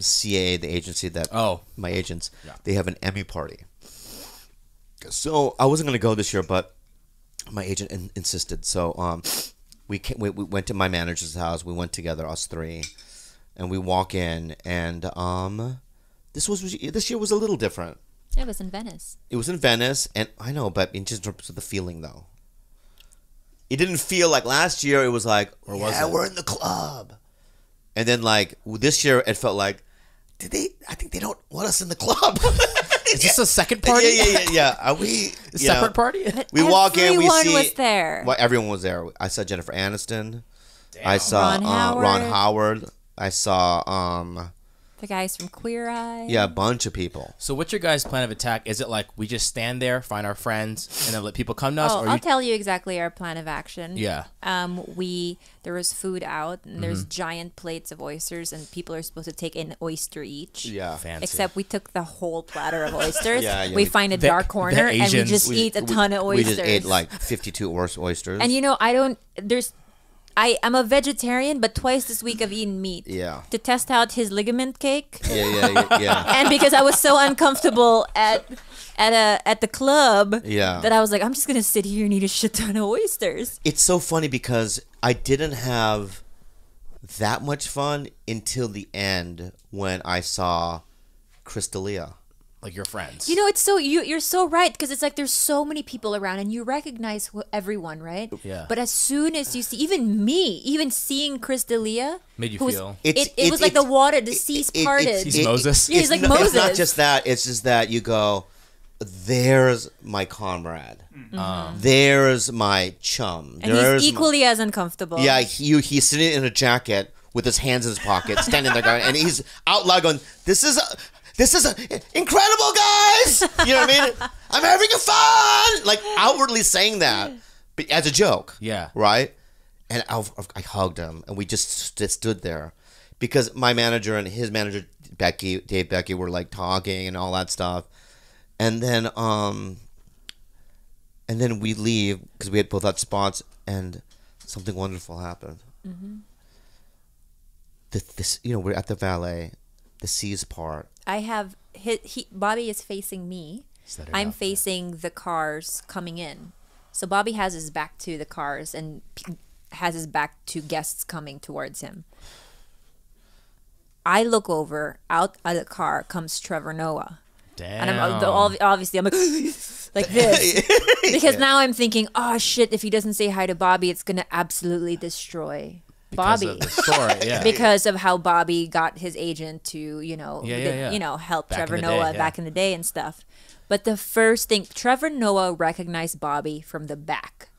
CA, the agency that my agents, they have an Emmy party. So I wasn't going to go this year, but my agent insisted. So we went to my manager's house. We went together, us three, and we walk in. And this year was a little different. It was in Venice. It was in Venice, and I know, but in just terms of the feeling, though. It didn't feel like last year. It was like, we're in the club. And then like this year, it felt like, I think they don't want us in the club. Is this a second party? Yeah. Are we a separate party? We walk in, we see. Everyone was there. Well, everyone was there. I saw Jennifer Aniston. Damn. I saw Ron Howard. I saw The guys from Queer Eye. Yeah, a bunch of people. So what's your guys' plan of attack? Is it like we just stand there, find our friends, and then let people come to us? Oh, I'll tell you exactly our plan of action. Yeah. There was food out, and there's Mhm. giant plates of oysters, and people are supposed to take an oyster each. Yeah. Fancy. Except we took the whole platter of oysters. Yeah, we find a dark corner, and we just eat a ton of oysters. We just ate like 52 oysters. And I'm a vegetarian, but twice this week I've eaten meat. Yeah. To test out his ligament cake. Yeah. And because I was so uncomfortable at the club, Yeah. that I was like, I'm just gonna sit here and eat a shit ton of oysters. It's so funny because I didn't have that much fun until the end when I saw Crystalia. Like your friends. You know, it's so you're so right, because it's like there's so many people around and you recognize everyone, right? Yeah. But as soon as you see, even seeing Crystalia, made you who was- feel. It was like the water, the seas parted. He's Moses. Yeah, he's like Moses. It's not just that. It's just that you go, there's my comrade. There's my chum. And he's equally as uncomfortable. Yeah, he's sitting in a jacket with his hands in his pocket, standing there going, and he's out loud going, This is incredible, guys! You know what I mean? I'm having fun! Like, outwardly saying that, but as a joke. Yeah. Right? And I hugged him, and we just stood there. Because my manager and his manager, Dave Becky, were like talking and all that stuff. And then we leave, because we had both had spots, and something wonderful happened. Mm-hmm. We're at the valet. The seas part. I have Bobby is facing me. I'm facing the cars coming in. So Bobby has his back to the cars and has his back to guests coming towards him. I look over, out of the car comes Trevor Noah. Damn. And obviously I'm like like this. Because now I'm thinking, oh shit, if he doesn't say hi to Bobby, it's gonna absolutely destroy Bobby. Because of the story, yeah. Because of how Bobby got his agent to, help Back Trevor in the Noah day, back in the day and stuff. But the first thing, Trevor Noah recognized Bobby from the back.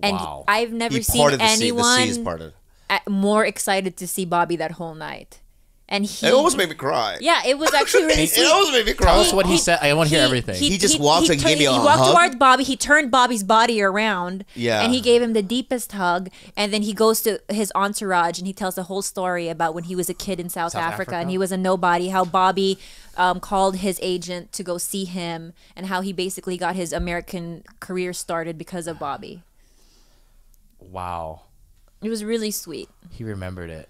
And Wow. I've never He seen parted the sea- the seas anyone parted. more excited to see Bobby that whole night. And It almost made me cry. Yeah, it was actually really sweet. It almost made me cry. Tell us what he said. I want to hear everything. He just walked and gave me a He walked hug. towards Bobby. He turned Bobby's body around. Yeah. And he gave him the deepest hug. And then he goes to his entourage and he tells the whole story about when he was a kid in South Africa and he was a nobody. How Bobby called his agent to go see him and how he basically got his American career started because of Bobby. Wow. It was really sweet. He remembered it.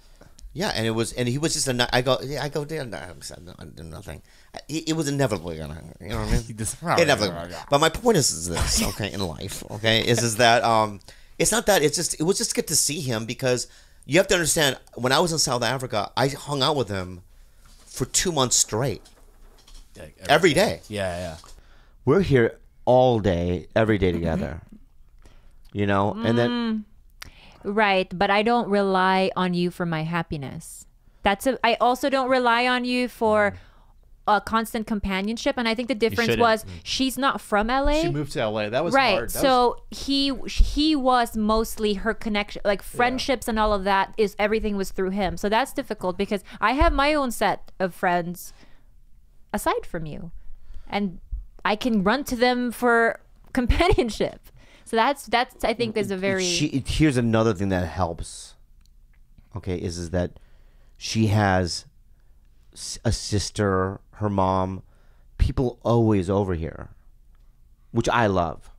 Yeah, and he was just I go, damn, I'm doing nothing. It was inevitably gonna, you know what I mean? Inevitably. But my point is this, okay, in life, okay, is that it's not that, it was just good to see him because you have to understand, when I was in South Africa, I hung out with him for 2 months straight. Every day. Yeah. We're here all day, every day together. You know, and then. Right, but I don't rely on you for my happiness. I also don't rely on you for a constant companionship, and I think the difference was she's not from LA. She moved to LA. That was right. hard. He was mostly her connection, like friendships and all of that. Everything was through him. So that's difficult because I have my own set of friends aside from you, and I can run to them for companionship. So that's I think is a very. Here's another thing that helps. Okay, is that she has a sister, her mom, people always over here, which I love,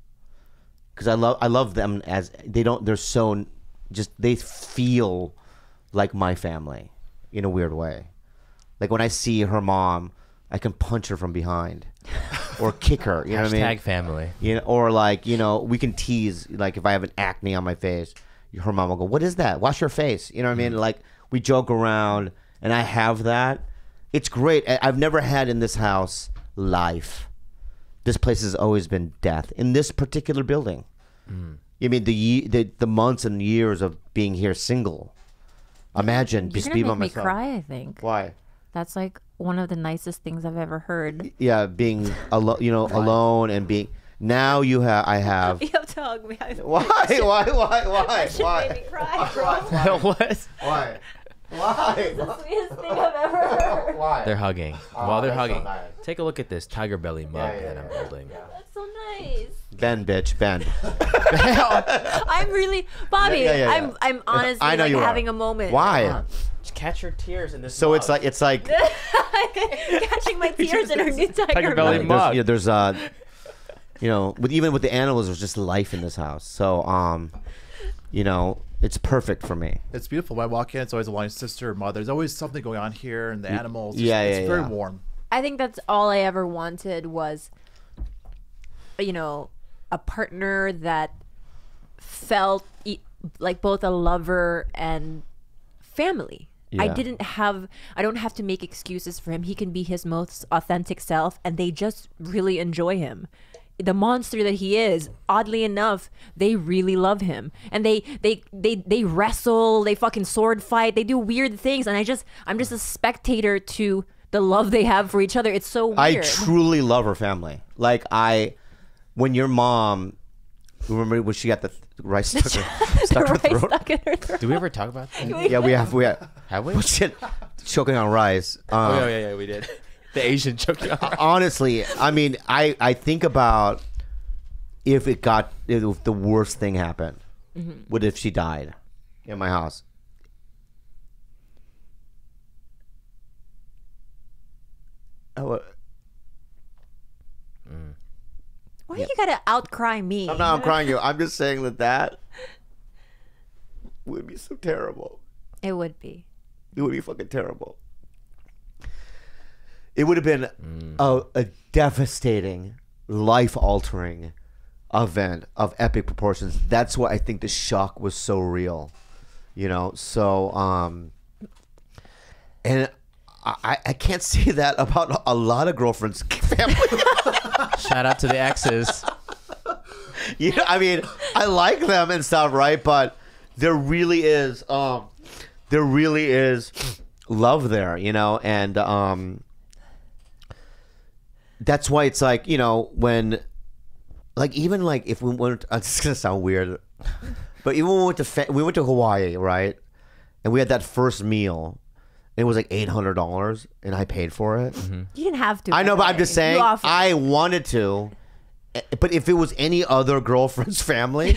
because I love them as they're so just they feel like my family in a weird way. Like when I see her mom, I can punch her from behind. Or kick her, you know what I mean? Hashtag family. You know, or like, we can tease, like if I have an acne on my face, her mom will go, what is that? Wash your face. You know what I mean? Like we joke around and I have that. It's great. I've never had in this house life. This place has always been death in this particular building. I mean, the months and years of being here single. Imagine You're just gonna being by make me myself. cry, I think. Why? That's like one of the nicest things I've ever heard. Yeah, being alone and being. Now I have. You have to hug me. Why? That shit made me cry, bro. What? Why? Why? It's the sweetest thing I've ever heard. Why? They're hugging. Oh, While they're that's so hugging, nice. take a look at this TigerBelly mug Yeah, that I'm holding. That's so nice. Bend, bitch, bend. I'm really Bobby. Yeah. I'm honestly I know like you are. having a moment. Why? Just catch your tears in this. So mug. it's like Catching my tears in her new TigerBelly mug. There's even with the animals, there's just life in this house. So it's perfect for me. It's beautiful. When I walk in, it's always a line sister or mother. There's always something going on here, and the animals. It's very warm. I think that's all I ever wanted was, a partner that felt like both a lover and family. Yeah. I don't have to make excuses for him. He can be his most authentic self, and they just really enjoy him. The monster that he is, oddly enough, they really love him, and they wrestle, they fucking sword fight, they do weird things, and I'm just a spectator to the love they have for each other. It's so weird. I truly love her family. Like when your mom, remember when she got the rice stuck in her throat? Did we ever talk about that? Yeah, we have. Have we? Well, shit, choking on rice. Yeah, we did. The Asian choking on rice. Honestly, I mean, I think about if the worst thing happened. Mm-hmm. What if she died in my house? Why you gotta outcry me? I'm not crying you. I'm just saying that would be so terrible. It would be. It would be fucking terrible. It would have been a devastating, life-altering event of epic proportions. That's why I think the shock was so real. So and I can't say that about a lot of girlfriends' family. Shout out to the exes. I mean, I like them and stuff, right? But there really is love there, and that's why it's like, when, like, even like if we went, this is gonna sound weird, but even when we went to Hawaii, right, and we had that first meal. It was like $800, and I paid for it. Mm-hmm. You didn't have to. I know, but I'm just saying, You offered. I wanted to. But if it was any other girlfriend's family,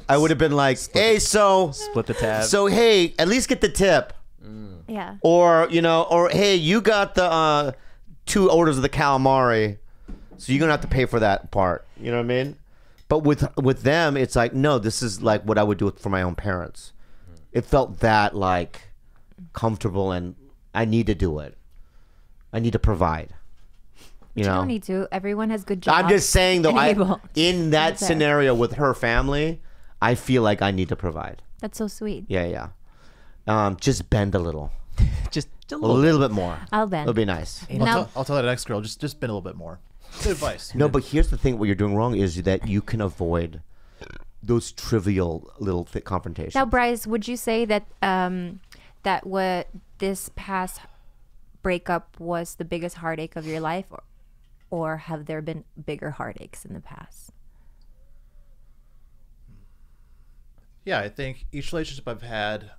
I would have been like, hey, split the tab. So, hey, at least get the tip. Yeah. Or, or hey, you got the 2 orders of the calamari, so you're going to have to pay for that part. You know what I mean? But with them, it's like, no, this is like what I would do for my own parents. It felt that like comfortable, and I need to do it. I need to provide. You know? don't need to. Everyone has good jobs. I'm just saying though, Enable. in that scenario with her family, I feel like I need to provide. That's so sweet. Yeah. Just bend a little. just a little bit more. I'll bend. It'll be nice. I'll tell that next girl, just bend a little bit more. Good advice. No, but here's the thing: what you're doing wrong is that you can avoid those trivial little confrontations. Now, Bryce, would you say that that what this past breakup was the biggest heartache of your life, or have there been bigger heartaches in the past? Yeah, I think each relationship I've had,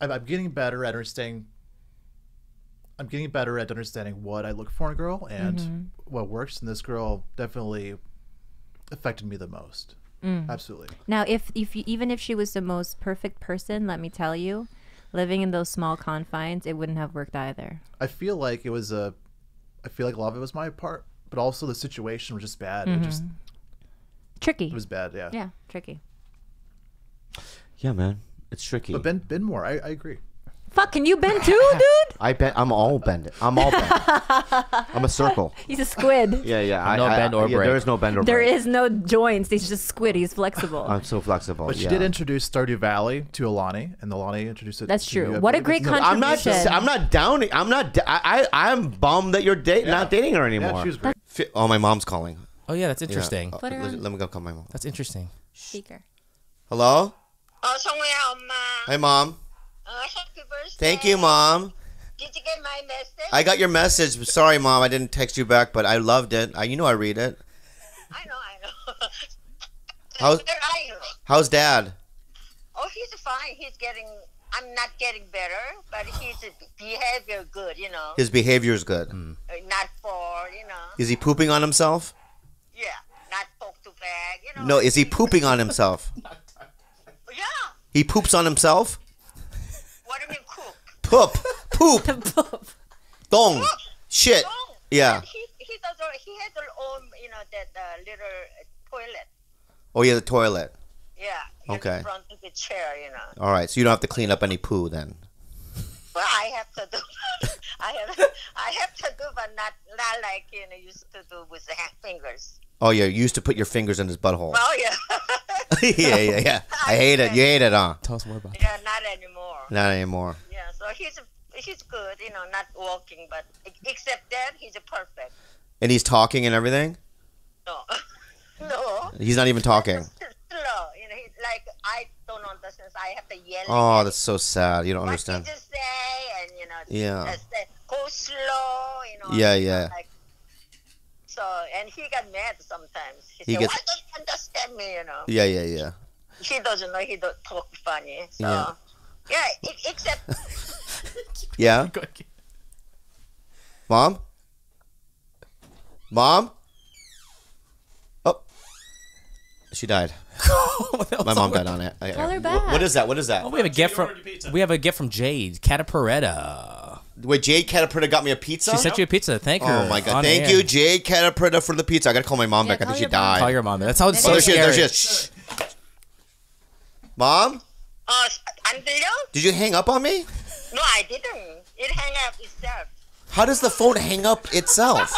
I'm getting better at understanding. I'm getting better at understanding what I look for in a girl and what works. And this girl definitely affected me the most. Absolutely. Now, if even if she was the most perfect person, let me tell you, living in those small confines, it wouldn't have worked either. I feel like it was I feel like a lot of it was my part, but also the situation was just bad. It just tricky. It was bad. Yeah. Yeah, tricky. Yeah, man, it's tricky. But bend more. I agree. Fuck, can you bend too, dude? I'm all bended. I'm a circle. He's a squid. Yeah. No bend or break. There is no bend or break. There is no joints. He's just squid. He's flexible. I'm so flexible. But she did introduce Stardew Valley to Alani, and Alani introduced it. That's to true. you. What a great contribution. I'm not downing. I'm bummed that you're not dating her anymore. Yeah, she was great. Oh, my mom's calling. Oh yeah, that's interesting. Yeah. Let me go call my mom. That's interesting. Speaker. Hello? 성우야 엄마. Hi, Mom. Happy birthday. Thank you, Mom. Did you get my message? I got your message. Sorry, Mom, I didn't text you back, but I loved it. I read it. I know. How's Dad? Oh, he's fine. He's getting I'm not getting better, but his behavior good, His behavior is good. Not for, Is he pooping on himself? Yeah, not poke to bag, No, is he pooping on himself? Yeah. He poops on himself? What do you mean cook? Poop. Dong. Shit. Yeah. He has his own, that little toilet. Oh, yeah, the toilet. Yeah. Okay. In front of the chair, All right, so you don't have to clean up any poo then. Well, I have to do. I have to do, but not like used to do with the fingers. Oh, yeah, you used to put your fingers in his butthole. Oh yeah. yeah. I hate it. You hate it, huh? Tell us more about Yeah, not anymore. Not anymore. Yeah, so he's good, not walking, but except that he's perfect. And he's talking and everything? No. No. He's not even talking. Slow, like I don't understand. So I have to yell. Oh, that's so sad. You don't understand. What did you say? And Yeah. say, go slow. Yeah. Like, so, and he got mad sometimes. He said, He gets- "Why don't you understand me?" Yeah. He doesn't know. He don't talk funny. So, Yeah. yeah. Except. Yeah? Mom? Oh. She died. My mom died on it. Call her back. What is that? Oh, we have a gift from Jade Cataparetta. Wait, Jade Cataparetta got me a pizza? She sent you a pizza. Thank her. Oh my god. on Thank air. you, Jade Cataparetta, for the pizza. I gotta call my mom back. I think she died. Call your mom. That's how it's so there she is. scary. There she is. Shh. Mom? Did you hang up on me? No, I didn't. It hang up itself. How does the phone hang up itself?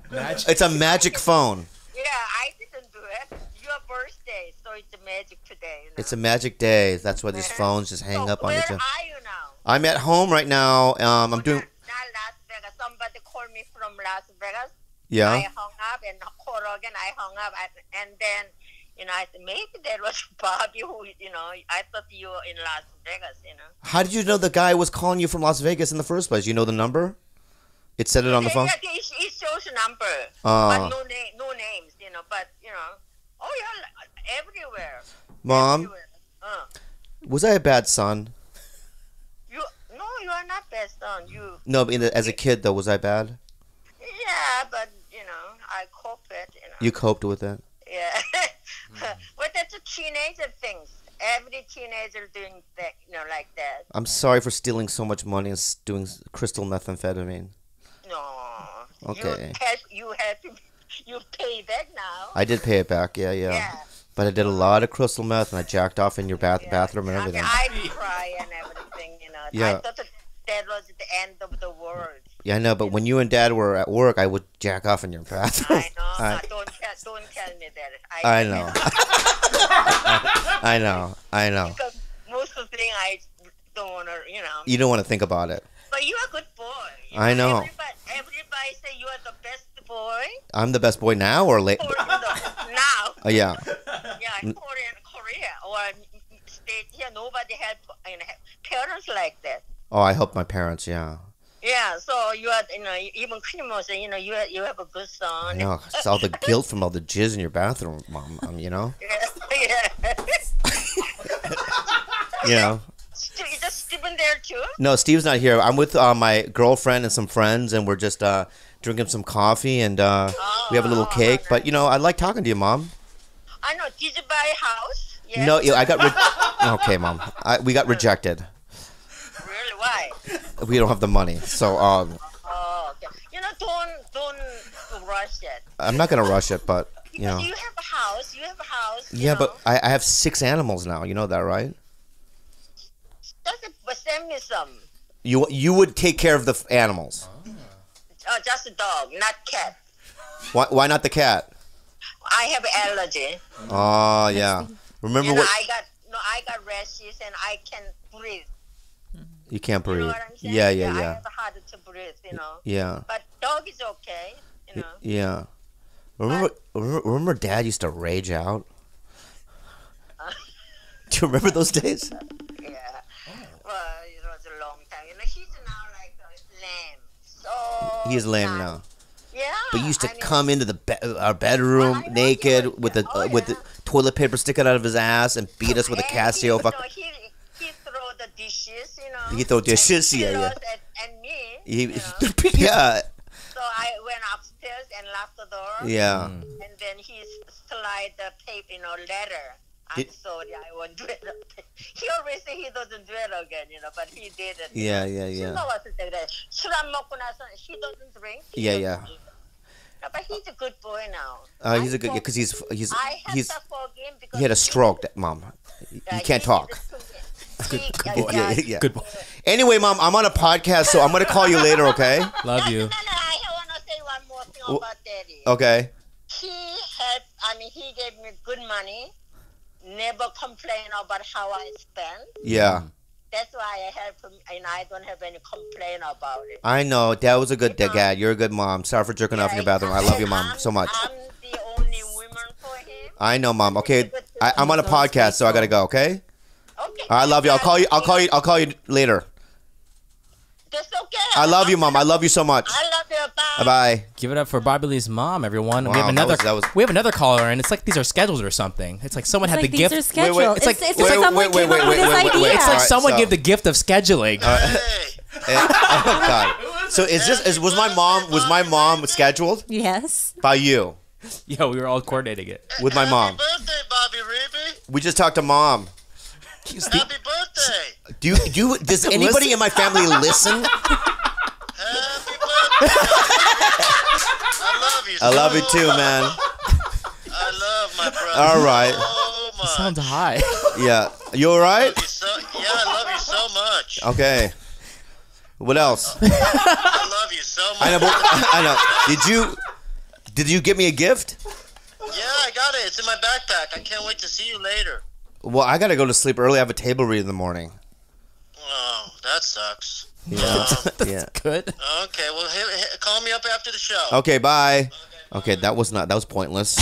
Magic. It's a magic phone. Yeah, I didn't do it. Your birthday, so it's a magic today. It's a magic day. That's why these phones just hang up on you. Where are you now? I'm at home right now. I'm doing. Not Las Vegas. Somebody called me from Las Vegas. Yeah. I hung up and called again. I hung up and then, I said maybe that was Bobby who, I thought you were in Las Vegas, How did you know the guy was calling you from Las Vegas in the first place? You know the number? It said it on the phone. Yeah, it shows a number, but no names, But oh yeah, everywhere. Mom, Everywhere. was I a bad son? You are not bad son. No, but as a kid though, was I bad? Yeah, but I cope it. You coped with it. Yeah, but that's a teenager things. Every teenager doing that, like that. I'm sorry for stealing so much money and doing crystal methamphetamine. No. Okay. You pay back now. I did pay it back. Yeah. But I did a lot of crystal meth and I jacked off in your bathroom and everything. I cry and everything, Yeah. I thought that was the end of the world. Yeah, I know. But when you and Dad were at work, I would jack off in your bathroom. I know. Don't tell me that. I know. I know. Because most of the thing I don't want to, You don't want to think about it. But you are a good boy. I know. Everybody say you are the best boy. I'm the best boy now or late? Now. Yeah. Yeah, in Korea or States here, nobody had parents like that. Oh, I helped my parents. Yeah. Yeah, so you are, even Christmas, you have a good son. I know. It's all the guilt from all the jizz in your bathroom, Mom. Yeah. Is that Stephen there too? No, Steve's not here. I'm with my girlfriend and some friends, and we're just drinking some coffee, and we have a little cake. But I like talking to you, Mom. I know. Did you buy a house? Yes. No, I got. Okay, Mom. We got rejected. Really? Why? We don't have the money, so Oh, okay. Don't rush it. I'm not gonna rush it. But Because you have a house. Yeah, but I have 6 animals now. You know that, right? Just send me some. You would take care of the animals. Just a dog, not cat. Why not the cat? I have allergy. Oh yeah. Remember what? I got rashes and I can breathe. You can't breathe. You know what I'm saying? Yeah. I have hard to breathe, Yeah. But dog is okay, Yeah. Remember Dad used to rage out? Do you remember those days? Yeah. Well, it was a long time. He's now like lame. So He's lame now. Yeah. But he used to come into our bedroom naked with toilet paper sticking out of his ass and beat us with a Casio. No, he throw the dishes, you know. He throw dishes, yeah. And me, yeah. So I went upstairs and locked the door. Yeah. And then he slide the paper, letter. I'm sorry, I won't do it. He always say he doesn't do it again, but he did it. Yeah. He doesn't drink. Yeah. No, but he's a good boy now. He's a good because he's I have to forgive him because he had a stroke, Mom. He can't talk. Good boy. Yeah. Good boy. Anyway, Mom, I'm on a podcast, so I'm gonna call you later. Okay. Love you. I want to say one more thing about Daddy. Okay. He gave me good money. Never complain about how I spend. Yeah. That's why I help him, and I don't have any complaint about it. I know. Dad was a good dad. You're a good mom. Sorry for jerking off in your bathroom. I love you, Mom, so much. I'm the only woman for him. I know, Mom. Okay, I'm on a podcast, so I gotta go. Okay. Okay. I love you. I'll call you later. That's okay. I love you, Mom. I love you so much. I love you. Bye. Bye. Give it up for Bobby Lee's mom, everyone. Wow, we have another. that was... We have another caller, and it's like these are scheduled or something. It's like someone had the gift. These are scheduled. It's like someone came up with this idea. It's like someone gave the gift of scheduling. Oh God. So was my mom scheduled? Yes. By you? Yeah, we were all coordinating it with my mom. Happy birthday, Bobby Weebee. We just talked to Mom. Happy birthday. Does anybody in my family listen? I love you too, man. I love my brother. All right. So much. Sounds high. Yeah. You all right? I love you so much. Okay. What else? I love you so much. I know. Did you give me a gift? Yeah, I got it. It's in my backpack. I can't wait to see you later. Well, I gotta go to sleep early. I have a table read in the morning. Oh, that sucks. Yeah. Yeah. Good. Okay, well, call me up after the show. Okay, bye. Okay, that was pointless.